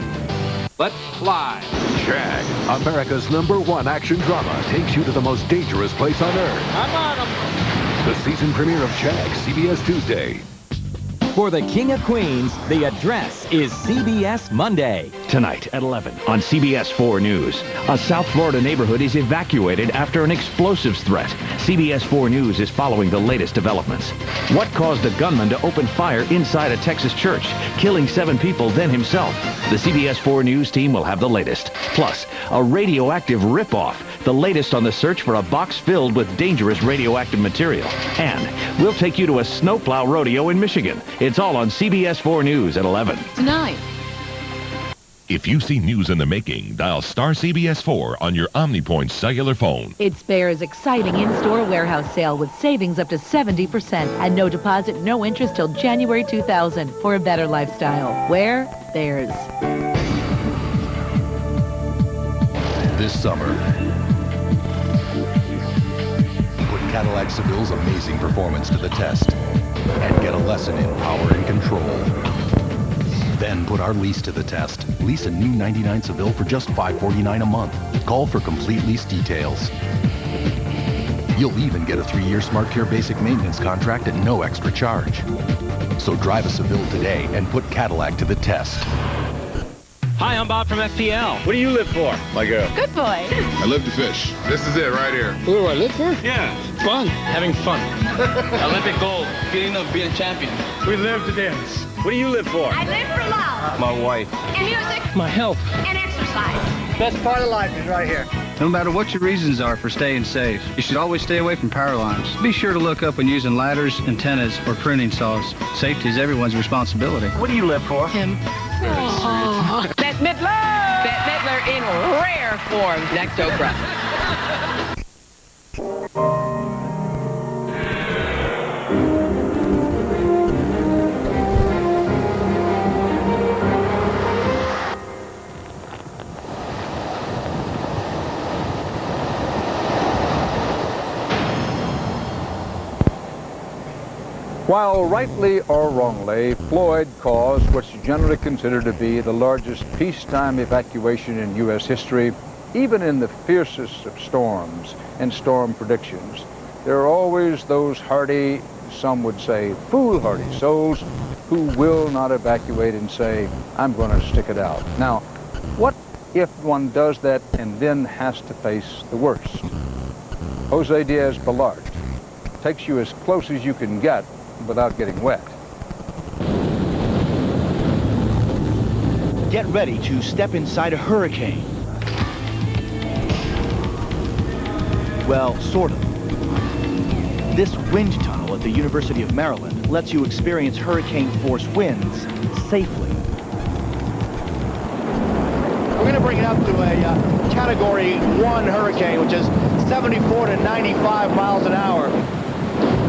Speaker 15: Let's fly. Shag, America's #1 action drama, takes you to the most dangerous place on earth.
Speaker 14: I'm on 'em.
Speaker 15: The season premiere of Shag, CBS Tuesday.
Speaker 30: For the King of Queens, the address is CBS Monday.
Speaker 12: Tonight at 11 on CBS 4 News. A South Florida neighborhood is evacuated after an explosives threat. CBS 4 News is following the latest developments. What caused a gunman to open fire inside a Texas church, killing 7 people, then himself? The CBS 4 News team will have the latest. Plus, a radioactive ripoff. The latest on the search for a box filled with dangerous radioactive material. And we'll take you to a snowplow rodeo in Michigan. It's all on CBS 4 News at 11.
Speaker 16: Tonight.
Speaker 17: If you see news in the making, dial star CBS 4 on your OmniPoint cellular phone.
Speaker 16: It's Bear's exciting in-store warehouse sale with savings up to 70% and no deposit, no interest till January 2000 for a better lifestyle. Where? Bear's.
Speaker 21: This summer, put Cadillac Seville's amazing performance to the test and get a lesson in power and control. Then put our lease to the test. Lease a new 99 Seville for just $549 a month. Call for complete lease details. You'll even get a 3-year SmartCare basic maintenance contract at no extra charge. So drive a Seville today and put Cadillac to the test.
Speaker 18: Hi, I'm Bob from FPL. What do you live for?
Speaker 20: My girl.
Speaker 16: Good boy.
Speaker 20: I live to fish. This is it right here.
Speaker 18: What do I live for?
Speaker 20: Yeah.
Speaker 18: Fun. Having fun.
Speaker 20: Olympic gold. Feeling of being a champion.
Speaker 18: We live to dance. What do you live for?
Speaker 2: I live for love.
Speaker 20: My wife.
Speaker 2: And music.
Speaker 18: My health.
Speaker 2: And exercise.
Speaker 18: Best part of life is right here.
Speaker 23: No matter what your reasons are for staying safe, you should always stay away from power lines. Be sure to look up when using ladders, antennas, or pruning saws. Safety is everyone's responsibility.
Speaker 18: What do you live for? Him.
Speaker 14: Bette Midler! Bette Midler in rare form. Next Oprah.
Speaker 3: While rightly or wrongly, Floyd caused what's generally considered to be the largest peacetime evacuation in U.S. history, even in the fiercest of storms and storm predictions, there are always those hardy, some would say foolhardy souls who will not evacuate and say, I'm going to stick it out. Now, what if one does that and then has to face the worst? Jose Diaz-Balart takes you as close as you can get without getting wet.
Speaker 24: Get ready to step inside a hurricane. Well, sort of. This wind tunnel at the University of Maryland lets you experience hurricane-force winds safely.
Speaker 25: We're going to bring it up to a Category 1 hurricane, which is 74 to 95 miles an hour.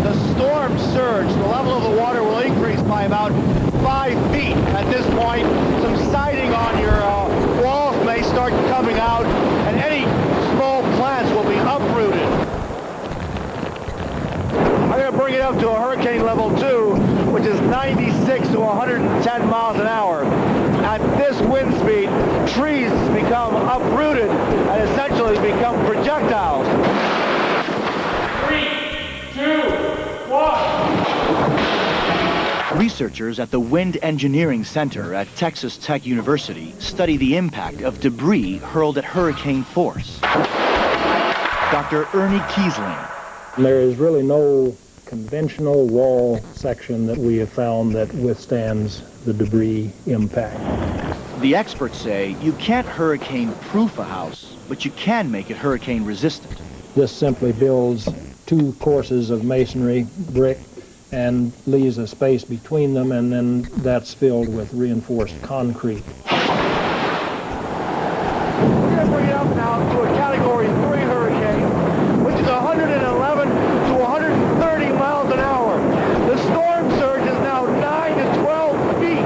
Speaker 25: The storm surge, the level of the water will increase by about 5 feet. At this point, some siding on your walls may start coming out, and any small plants will be uprooted. I'm going to bring it up to a hurricane level 2, which is 96 to 110 miles an hour. At this wind speed, trees become uprooted and essentially become projectiles.
Speaker 24: 3, 2, 1. Researchers at the Wind Engineering Center at Texas Tech University study the impact of debris hurled at hurricane force. Dr. Ernie Kiesling.
Speaker 27: There is really no conventional wall section that we have found that withstands the debris impact.
Speaker 24: The experts say you can't hurricane-proof a house, but you can make it hurricane-resistant.
Speaker 27: This simply builds 2 courses of masonry, brick, and leaves a space between them, and then that's filled with reinforced concrete.
Speaker 25: We're going to bring it up now to a Category 3 hurricane, which is 111 to 130 miles an hour. The storm surge is now 9 to 12 feet,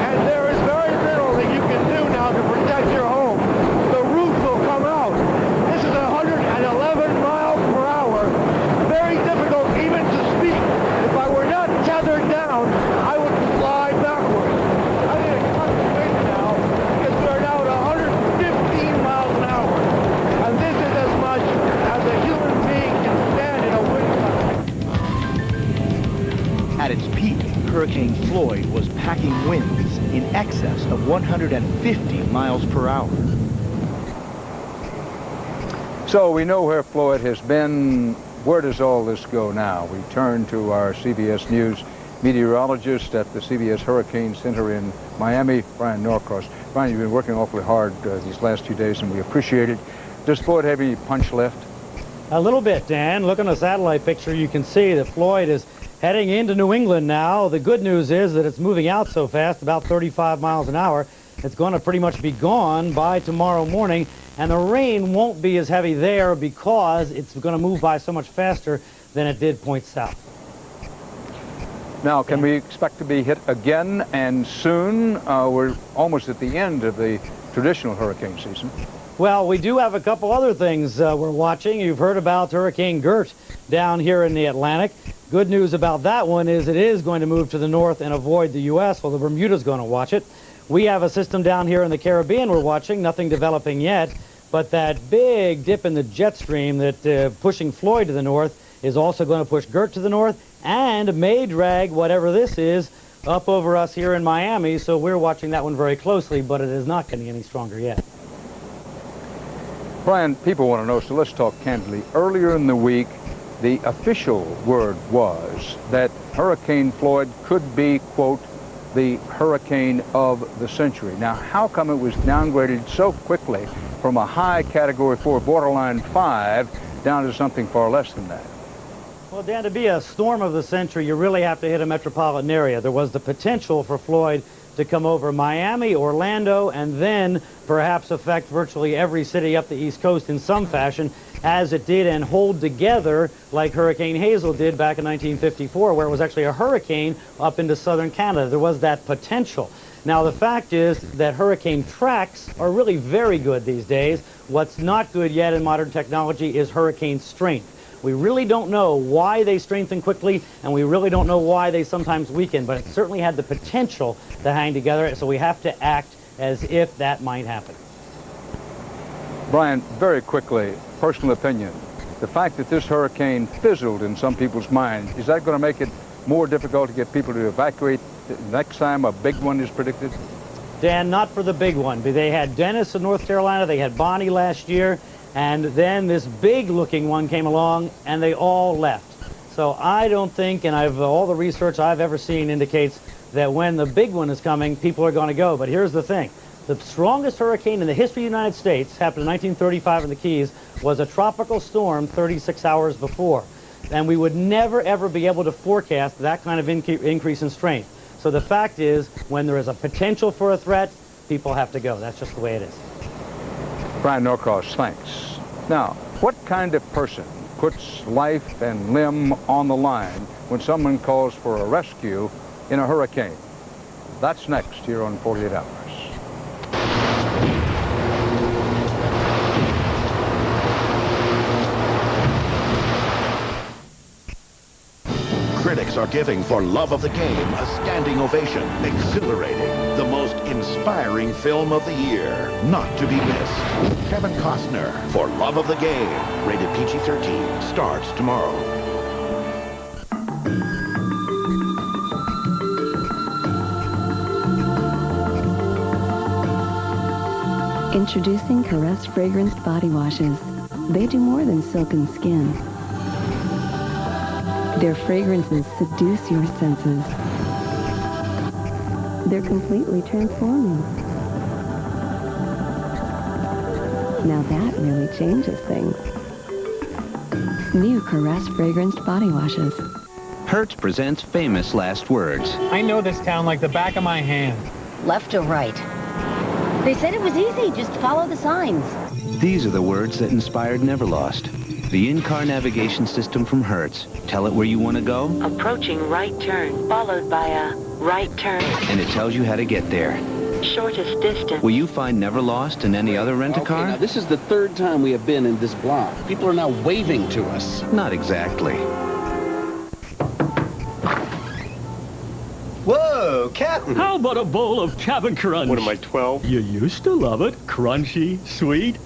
Speaker 25: and there is very little that you can do now to protect your home. The roof will come out. This is 111 miles per hour. Very difficult even to speak. If I were not tethered down, I would fly backwards. I need a cut the wind now, because we are now at 115 miles an hour. And this is as much as a human being can stand in a wind tunnel.
Speaker 24: At its peak, Hurricane Floyd was packing winds in excess of 150 miles per hour.
Speaker 3: So we know where Floyd has been. Where does all this go now? We turn to our CBS News meteorologist at the CBS Hurricane Center in Miami, Brian Norcross. Brian, you've been working awfully hard these last few days, and we appreciate it. Does Floyd have any punch left?
Speaker 1: A little bit, Dan. Look on the satellite picture. You can see that Floyd is heading into New England now. The good news is that it's moving out so fast, about 35 miles an hour. It's going to pretty much be gone by tomorrow morning, and the rain won't be as heavy there because it's going to move by so much faster than it did point south.
Speaker 3: Now, can we expect to be hit again and soon? We're almost at the end of the traditional hurricane season.
Speaker 1: Well, we do have a couple other things we're watching. You've heard about Hurricane Gert down here in the Atlantic. Good news about that one is it is going to move to the north and avoid the U.S., while the Bermuda's going to watch it. We have a system down here in the Caribbean we're watching, nothing developing yet, but that big dip in the jet stream that pushing Floyd to the north is also going to push Gert to the north and may drag whatever this is up over us here in Miami, so we're watching that one very closely, but it is not getting any stronger yet.
Speaker 3: Brian, people want to know, so let's talk candidly. Earlier in the week, the official word was that Hurricane Floyd could be, quote, the hurricane of the century. Now, how come it was downgraded so quickly from a high Category 4, borderline 5, down to something far less than that?
Speaker 1: Well, Dan, to be a storm of the century, you really have to hit a metropolitan area. There was the potential for Floyd to come over Miami, Orlando, and then perhaps affect virtually every city up the East Coast in some fashion, as it did, and hold together like Hurricane Hazel did back in 1954, where it was actually a hurricane up into southern Canada. There was that potential. Now, the fact is that hurricane tracks are really very good these days. What's not good yet in modern technology is hurricane strength. We really don't know why they strengthen quickly, and we really don't know why they sometimes weaken, but it certainly had the potential to hang together, so we have to act as if that might happen.
Speaker 3: Brian, very quickly, personal opinion. The fact that this hurricane fizzled in some people's minds, is that going to make it more difficult to get people to evacuate the next time a big one is predicted?
Speaker 1: Dan, not for the big one. They had Dennis in North Carolina, they had Bonnie last year, and then this big-looking one came along, and they all left. So I don't think, and all the research I've ever seen indicates that when the big one is coming, people are going to go. But here's the thing. The strongest hurricane in the history of the United States, happened in 1935 in the Keys, was a tropical storm 36 hours before. And we would never, ever be able to forecast that kind of increase in strength. So the fact is, when there is a potential for a threat, people have to go. That's just the way it is.
Speaker 3: Brian Norcross, thanks. Now, what kind of person puts life and limb on the line when someone calls for a rescue in a hurricane? That's next here on 48 Hours.
Speaker 4: Critics are giving For Love of the Game a standing ovation. Exhilarating. The most inspiring film of the year. Not to be missed. Kevin Costner, For Love of the Game. Rated PG-13. Starts tomorrow.
Speaker 5: Introducing Caress fragranced body washes. They do more than silken skin. Their fragrances seduce your senses. They're completely transforming. Now that really changes things. New Caress fragranced body washes.
Speaker 6: Hertz presents famous last words.
Speaker 8: I know this town like the back of my hand.
Speaker 9: Left or right? They said it was easy, just follow the signs.
Speaker 6: These are the words that inspired Neverlost. The in-car navigation system from Hertz. Tell it where you want to go.
Speaker 10: Approaching right turn, followed by a right turn.
Speaker 6: And it tells you how to get there.
Speaker 10: Shortest distance.
Speaker 6: Will you find Neverlost in any other rent-a-car?
Speaker 11: Okay, now this is the third time we have been in this block. People are now waving to us.
Speaker 6: Not exactly.
Speaker 11: Whoa, Captain!
Speaker 18: How about a bowl of Cap'n Crunch?
Speaker 11: What am I, 12?
Speaker 18: You used to love it. Crunchy, sweet.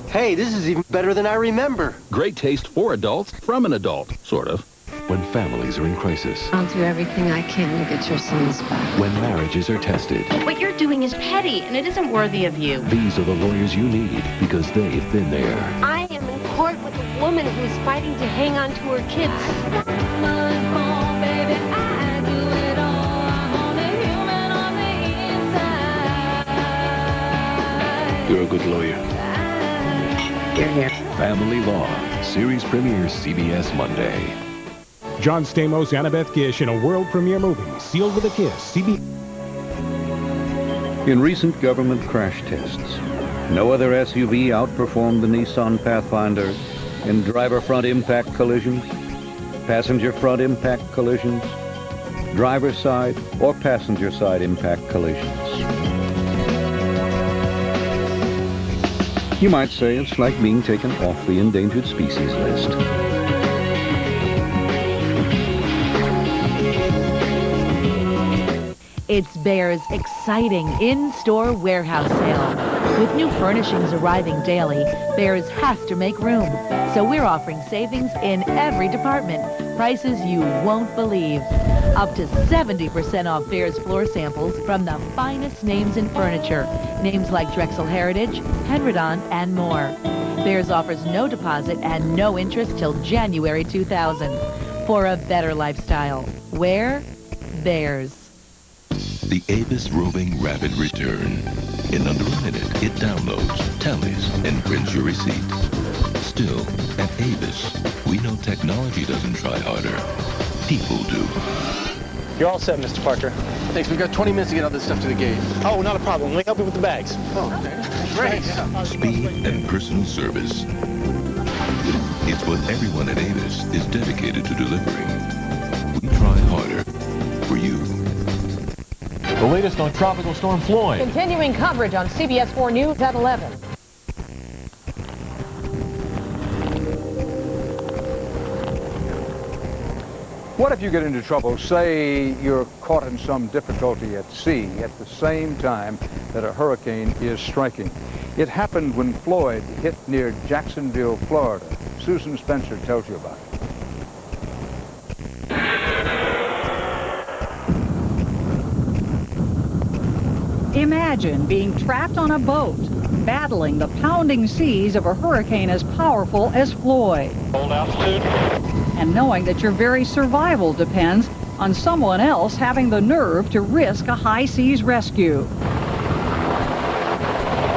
Speaker 11: Hey, this is even better than I remember.
Speaker 15: Great taste for adults from an adult, sort of. When families are in crisis.
Speaker 19: I'll do everything I can to get your sons back.
Speaker 15: When marriages are tested.
Speaker 19: What you're doing is petty, and it isn't worthy of you.
Speaker 15: These are the lawyers you need because they've been there.
Speaker 19: I am in court with a woman who's fighting to hang on to her kids.
Speaker 15: You're a good lawyer.
Speaker 19: You're here.
Speaker 15: Family Law. Series premieres CBS Monday.
Speaker 22: John Stamos, Annabeth Gish in a world premiere movie, Sealed with a Kiss, CBS.
Speaker 26: In recent government crash tests, no other SUV outperformed the Nissan Pathfinder in driver front impact collisions, passenger front impact collisions, driver side or passenger side impact collisions. You might say it's like being taken off the endangered species list.
Speaker 16: It's Bear's exciting in-store warehouse sale. With new furnishings arriving daily, Bear's has to make room. So we're offering savings in every department. Prices you won't believe. Up to 70% off Bear's floor samples from the finest names in furniture. Names like Drexel Heritage, Henredon, and more. Bear's offers no deposit and no interest till January 2000. For a better lifestyle. Where? Bear's.
Speaker 17: The Avis Roving Rapid Return. In under a minute, it downloads, tallies, and prints your receipt. Still, at Avis, we know technology doesn't try harder. People do.
Speaker 11: You're all set, Mr. Parker. Thanks. We've got 20 minutes to get all this stuff to the gate. Oh, not a problem. Let me help you with the bags. Oh, okay. Great.
Speaker 17: Speed and personal service. It's what everyone at Avis is dedicated to delivering. We try harder for you.
Speaker 28: The latest on Tropical Storm Floyd.
Speaker 29: Continuing coverage on CBS 4 News at 11.
Speaker 3: What if you get into trouble? Say you're caught in some difficulty at sea at the same time that a hurricane is striking. It happened when Floyd hit near Jacksonville, Florida. Susan Spencer tells you about it.
Speaker 31: Imagine being trapped on a boat, battling the pounding seas of a hurricane as powerful as Floyd.
Speaker 11: Hold altitude.
Speaker 31: And knowing that your very survival depends on someone else having the nerve to risk a high seas rescue.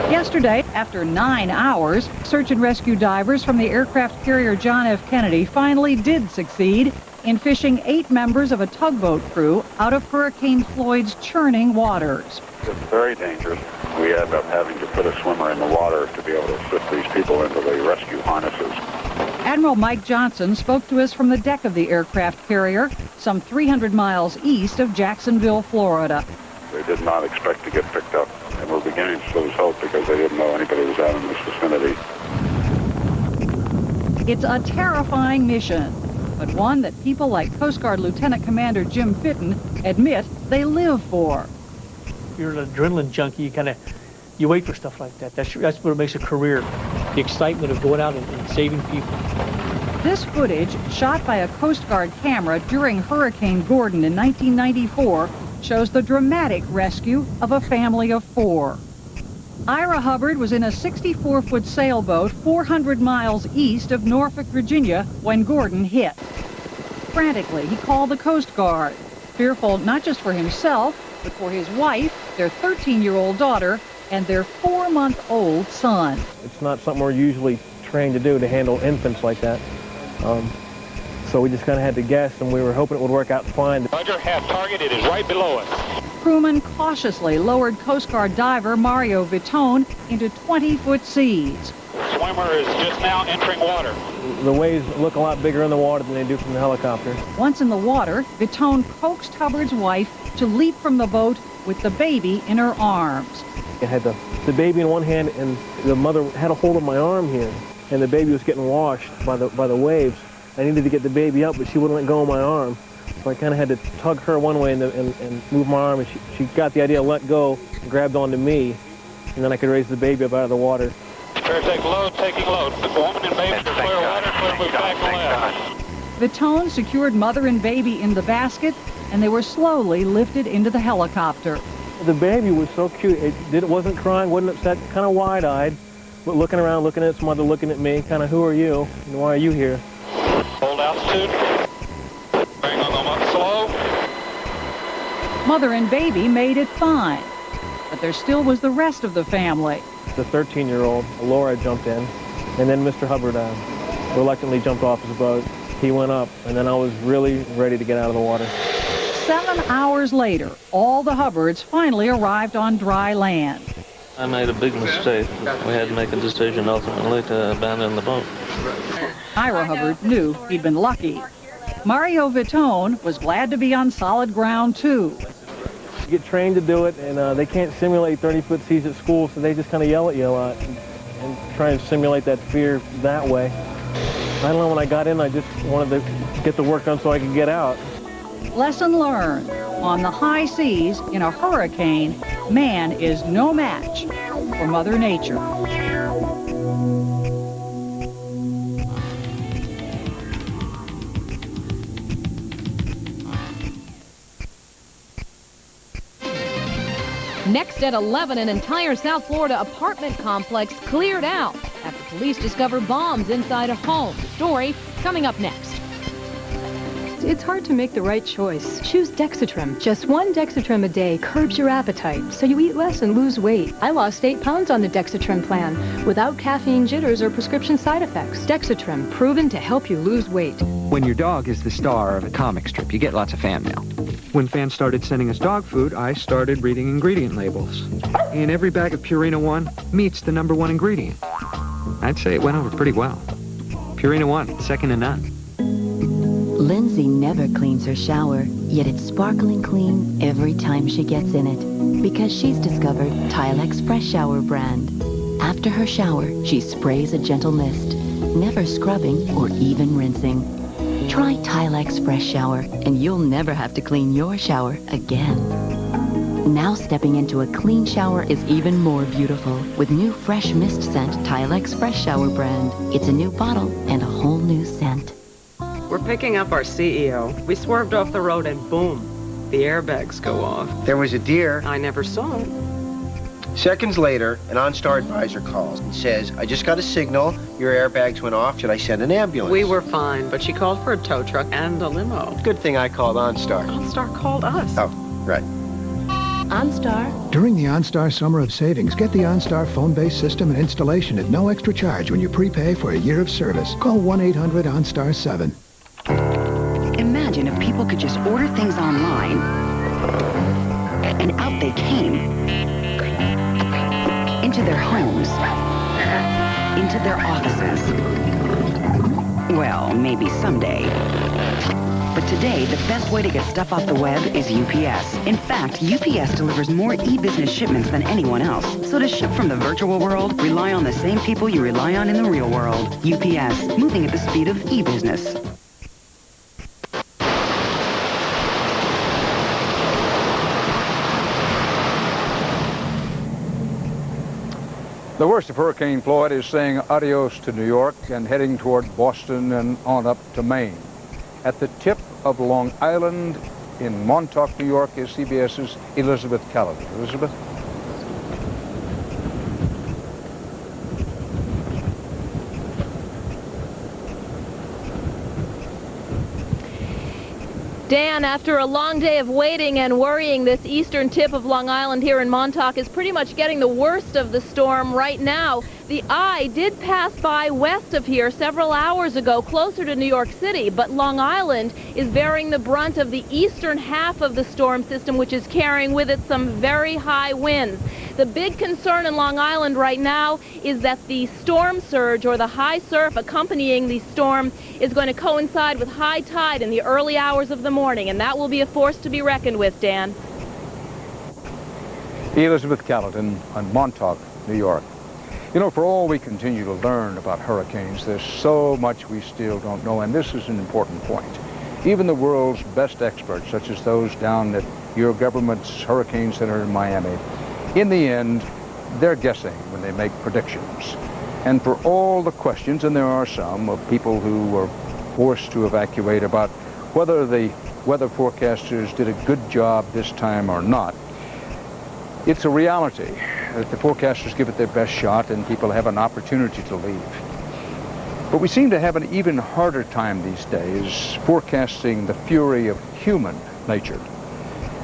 Speaker 31: Yesterday, after 9 hours, search and rescue divers from the aircraft carrier John F. Kennedy finally did succeed in fishing 8 members of a tugboat crew out of Hurricane Floyd's churning waters.
Speaker 32: It's very dangerous. We end up having to put a swimmer in the water to be able to assist these people into the rescue harnesses.
Speaker 31: Admiral Mike Johnson spoke to us from the deck of the aircraft carrier, some 300 miles east of Jacksonville, Florida.
Speaker 32: They did not expect to get picked up, and were beginning to lose hope because they didn't know anybody was out in this vicinity.
Speaker 31: It's a terrifying mission, but one that people like Coast Guard Lieutenant Commander Jim Fitton admit they live for.
Speaker 11: You're an adrenaline junkie. You wait for stuff like that. That's what makes a career. The excitement of going out and saving people.
Speaker 31: This footage, shot by a Coast Guard camera during Hurricane Gordon in 1994, shows the dramatic rescue of a family of 4. Ira Hubbard was in a 64-foot sailboat 400 miles east of Norfolk, Virginia, when Gordon hit. Frantically, he called the Coast Guard, fearful not just for himself, but for his wife, their 13-year-old daughter, and their 4-month-old son.
Speaker 28: It's not something we're usually trained to do, to handle infants like that. So we just kind of had to guess, and we were hoping it would work out fine.
Speaker 2: Roger, half target, it is right below us.
Speaker 31: Crewmen cautiously lowered Coast Guard diver Mario Vitone into 20-foot seas.
Speaker 2: Swimmer is just now entering water.
Speaker 28: The waves look a lot bigger in the water than they do from the helicopter.
Speaker 31: Once in the water, Vitone coaxed Hubbard's wife to leap from the boat with the baby in her arms.
Speaker 28: I had the baby in one hand, and the mother had a hold of my arm here, and the baby was getting washed by the waves. I needed to get the baby up, but she wouldn't let go of my arm. So I kind of had to tug her one way and move my arm, and she got the idea to let go, and grabbed onto me, and then I could raise the baby up out of the water.
Speaker 2: Take load, taking load. The woman and baby are clear water, clear move back and left.
Speaker 31: Vitone secured mother and baby in the basket, and they were slowly lifted into the helicopter.
Speaker 28: The baby was so cute. It wasn't crying, wasn't upset, kind of wide-eyed, but looking around, looking at its mother, looking at me, kind of, who are you, and why are you here?
Speaker 2: Hold altitude. Bring on them up slow.
Speaker 31: Mother and baby made it fine, but there still was the rest of the family.
Speaker 28: The 13-year-old, Laura, jumped in, and then Mr. Hubbard reluctantly jumped off his boat. He went up, and then I was really ready to get out of the water.
Speaker 31: 7 hours later, all the Hubbards finally arrived on dry land.
Speaker 7: I made a big mistake. We had to make a decision ultimately to abandon the boat.
Speaker 31: Ira Hubbard knew he'd been lucky. Mario Vitone was glad to be on solid ground, too.
Speaker 28: You get trained to do it, and they can't simulate 30-foot seas at school, so they just kind of yell at you a lot and try and simulate that fear that way. I don't know, when I got in, I just wanted to get the work done so I could get out.
Speaker 31: Lesson learned. On the high seas, in a hurricane, man is no match for Mother Nature.
Speaker 29: Next at 11, an entire South Florida apartment complex cleared out after police discover bombs inside a home. Story coming up next.
Speaker 12: It's hard to make the right choice. Choose Dexatrim. Just 1 Dexatrim a day curbs your appetite, so you eat less and lose weight. I lost 8 pounds on the Dexatrim plan, without caffeine jitters or prescription side effects. Dexatrim, proven to help you lose weight.
Speaker 13: When your dog is the star of a comic strip, you get lots of fan mail. When fans started sending us dog food, I started reading ingredient labels. And every bag of Purina One meets the #1 ingredient. I'd say it went over pretty well. Purina One, second to none.
Speaker 5: Lindsay never cleans her shower, yet it's sparkling clean every time she gets in it. Because she's discovered Tilex Fresh Shower brand. After her shower, she sprays a gentle mist, never scrubbing or even rinsing. Try Tilex Fresh Shower, and you'll never have to clean your shower again. Now stepping into a clean shower is even more beautiful with new fresh mist scent Tilex Fresh Shower brand. It's a new bottle and a whole new scent.
Speaker 14: We're picking up our CEO. We swerved off the road and boom, the airbags go off.
Speaker 20: There was a deer.
Speaker 14: I never saw it.
Speaker 20: Seconds later, an OnStar advisor calls and says, I just got a signal, your airbags went off, should I send an ambulance?
Speaker 14: We were fine, but she called for a tow truck and a limo.
Speaker 20: Good thing I called OnStar.
Speaker 14: OnStar called us.
Speaker 20: Oh, right.
Speaker 5: OnStar.
Speaker 21: During the OnStar Summer of Savings, get the OnStar phone-based system and installation at no extra charge when you prepay for a year of service. Call 1-800-OnStar-7.
Speaker 23: Imagine if people could just order things online, and out they came. Into their homes, into their offices. Well, maybe someday. But today, the best way to get stuff off the web is UPS. In fact, UPS delivers more e-business shipments than anyone else. So to ship from the virtual world, rely on the same people you rely on in the real world. UPS, moving at the speed of e-business.
Speaker 3: The worst of Hurricane Floyd is saying adios to New York and heading toward Boston and on up to Maine. At the tip of Long Island in Montauk, New York, is CBS's Elizabeth Callaghan. Elizabeth?
Speaker 29: Dan, after a long day of waiting and worrying, this eastern tip of Long Island here in Montauk is pretty much getting the worst of the storm right now. The eye did pass by west of here several hours ago, closer to New York City, but Long Island is bearing the brunt of the eastern half of the storm system, which is carrying with it some very high winds. The big concern in Long Island right now is that the storm surge, or the high surf accompanying the storm, is going to coincide with high tide in the early hours of the morning, and that will be a force to be reckoned with, Dan.
Speaker 3: Elizabeth Gallatin on Montauk, New York. You know, for all we continue to learn about hurricanes, there's so much we still don't know, and this is an important point. Even the world's best experts, such as those down at your government's Hurricane Center in Miami, in the end, they're guessing when they make predictions. And for all the questions, and there are some, of people who were forced to evacuate about whether the weather forecasters did a good job this time or not, it's a reality that the forecasters give it their best shot and people have an opportunity to leave. But we seem to have an even harder time these days forecasting the fury of human nature,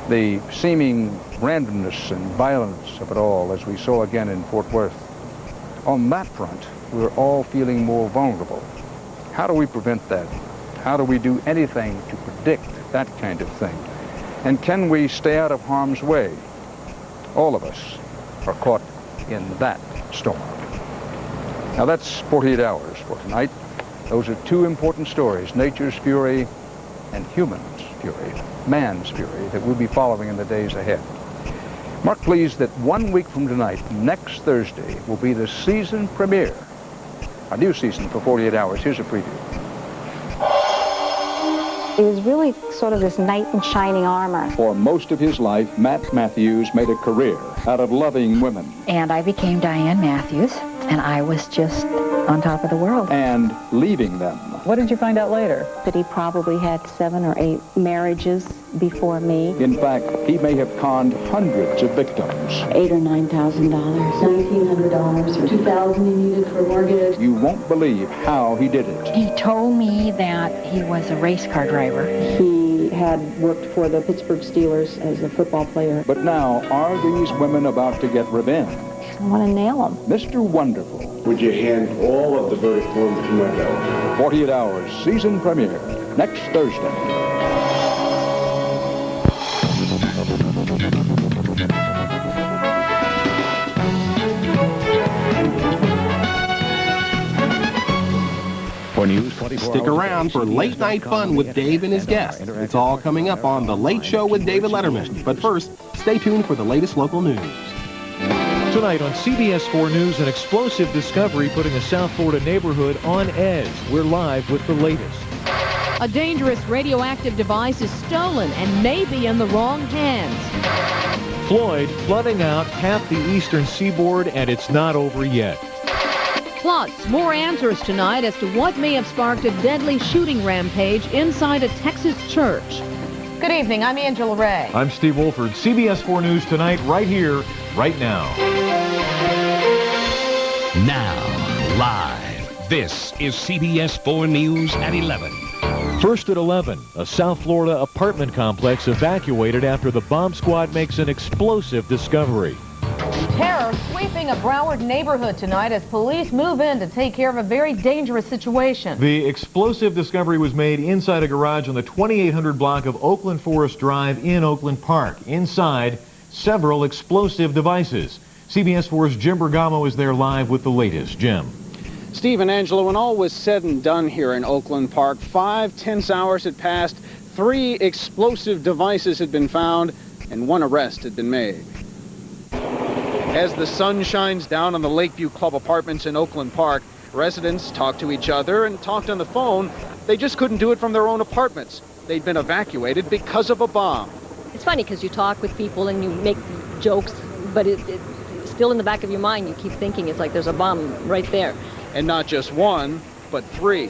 Speaker 3: the seeming randomness and violence of it all, as we saw again in Fort Worth. On that front, we're all feeling more vulnerable. How do we prevent that? How do we do anything to predict that kind of thing? And can we stay out of harm's way? All of us are caught in that storm. Now that's 48 hours for tonight. Those are two important stories, nature's fury and human's fury, man's fury, that we'll be following in the days ahead. Mark, please, that 1 week from tonight, next Thursday, will be the season premiere, a new season for 48 hours. Here's a preview.
Speaker 1: It was really sort of this knight in shining armor.
Speaker 3: For most of his life, Matt Matthews made a career out of loving women.
Speaker 1: And I became Diane Matthews, and I was just on top of the world.
Speaker 3: And leaving them.
Speaker 1: What did you find out later? That he probably had 7 or 8 marriages before me.
Speaker 3: In fact, he may have conned hundreds of victims.
Speaker 1: $8,000 or $9,000. $1,900 or $2,000 he needed for mortgage.
Speaker 3: You won't believe how he did it.
Speaker 1: He told me that he was a race car driver. He had worked for the Pittsburgh Steelers as a football player.
Speaker 3: But now, are these women about to get revenge?
Speaker 1: I want to nail him.
Speaker 3: Mr. Wonderful.
Speaker 4: Would you hand all of the verdict forms to my belt?
Speaker 3: 48 hours, season premiere, next Thursday.
Speaker 6: For News 24 Stick around for late night fun with Dave and his guests. It's all coming up on The Late Show with David Letterman. But first, stay tuned for the latest local news.
Speaker 8: Tonight on CBS 4 News, an explosive discovery putting a South Florida neighborhood on edge. We're live with the latest.
Speaker 29: A dangerous radioactive device is stolen and may be in the wrong hands.
Speaker 22: Floyd flooding out half the eastern seaboard, and it's not over yet.
Speaker 29: Plus, more answers tonight as to what may have sparked a deadly shooting rampage inside a Texas church.
Speaker 16: Good evening. I'm Angela Ray.
Speaker 22: I'm Steve Wolford. CBS 4 News tonight, right here, right now.
Speaker 9: Now, live, this is CBS 4 News at 11.
Speaker 22: First at 11, a South Florida apartment complex evacuated after the bomb squad makes an explosive discovery.
Speaker 29: Terror sweeping a Broward neighborhood tonight as police move in to take care of a very dangerous situation.
Speaker 22: The explosive discovery was made inside a garage on the 2800 block of Oakland Forest Drive in Oakland Park. Inside, several explosive devices. CBS 4's Jim Bergamo is there live with the latest. Jim.
Speaker 10: Steve and Angela, when all was said and done here in Oakland Park, 5 tense hours had passed, 3 explosive devices had been found, and 1 arrest had been made. As the sun shines down on the Lakeview Club apartments in Oakland Park, residents talk to each other and talked on the phone. They just couldn't do it from their own apartments. They'd been evacuated because of a bomb.
Speaker 18: It's funny because you talk with people and you make jokes, but it's still in the back of your mind. You keep thinking it's like there's a bomb right there.
Speaker 10: And not just 1, but 3.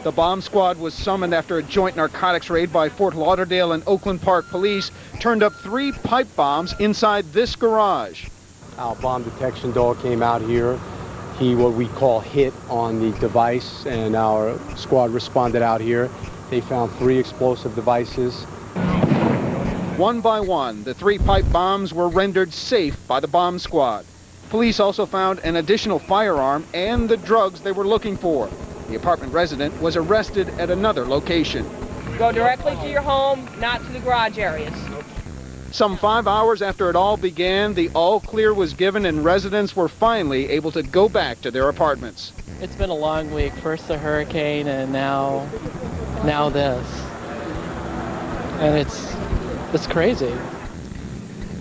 Speaker 10: The bomb squad was summoned after a joint narcotics raid by Fort Lauderdale and Oakland Park police turned up 3 pipe bombs inside this garage.
Speaker 19: Our bomb detection dog came out here.
Speaker 2: He, what we call, hit on the device, and our squad responded out here. They found 3 explosive devices.
Speaker 10: One by one, the 3 pipe bombs were rendered safe by the bomb squad. Police also found an additional firearm and the drugs they were looking for. The apartment resident was arrested at another location.
Speaker 7: Go directly to your home, not to the garage areas.
Speaker 10: Some 5 hours after it all began, the all clear was given and residents were finally able to go back to their apartments.
Speaker 7: It's been a long week. First the hurricane and now this. And it's crazy.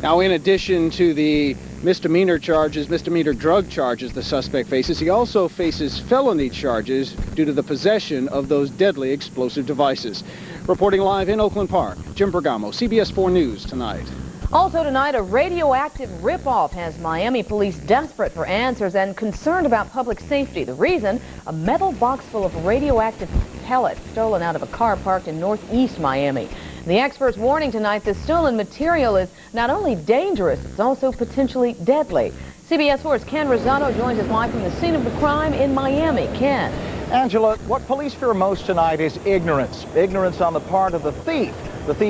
Speaker 10: Now, in addition to the misdemeanor drug charges the suspect faces, he also faces felony charges due to the possession of those deadly explosive devices. Reporting live in Oakland Park, Jim Bergamo, CBS 4 News Tonight.
Speaker 11: Also tonight, a radioactive ripoff has Miami police desperate for answers and concerned about public safety. The reason, a metal box full of radioactive pellets stolen out of a car parked in northeast Miami. The experts warning tonight this stolen material is not only dangerous, it's also potentially deadly. CBS 4's Ken Rosado joins us live from the scene of the crime in Miami. Ken.
Speaker 15: Angela, what police fear most tonight is ignorance. Ignorance on the part of the thief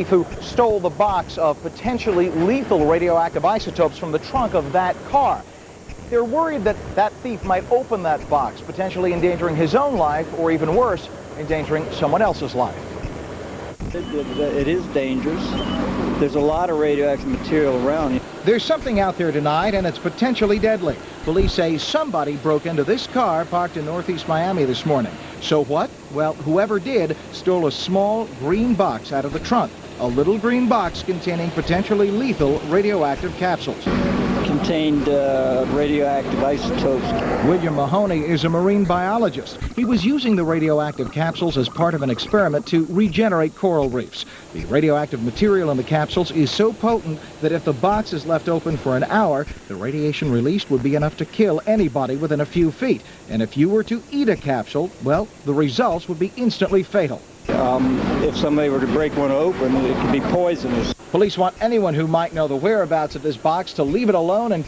Speaker 15: who stole the box of potentially lethal radioactive isotopes from the trunk of that car. They're worried that that thief might open that box, potentially endangering his own life, or even worse, endangering someone else's life.
Speaker 17: It is dangerous. There's a lot of radioactive material around.
Speaker 21: There's something out there tonight, and it's potentially deadly. Police say somebody broke into this car parked in northeast Miami this morning. So what? Well, whoever did stole a small green box out of the trunk. A little green box containing potentially lethal radioactive capsules.
Speaker 17: Contained radioactive isotopes.
Speaker 21: William Mahoney is a marine biologist. He was using the radioactive capsules as part of an experiment to regenerate coral reefs. The radioactive material in the capsules is so potent that if the box is left open for an hour, the radiation released would be enough to kill anybody within a few feet. And if you were to eat a capsule, well, the results would be instantly fatal.
Speaker 17: If somebody were to break one open, it could be poisonous.
Speaker 21: Police want anyone who might know the whereabouts of this box to leave it alone and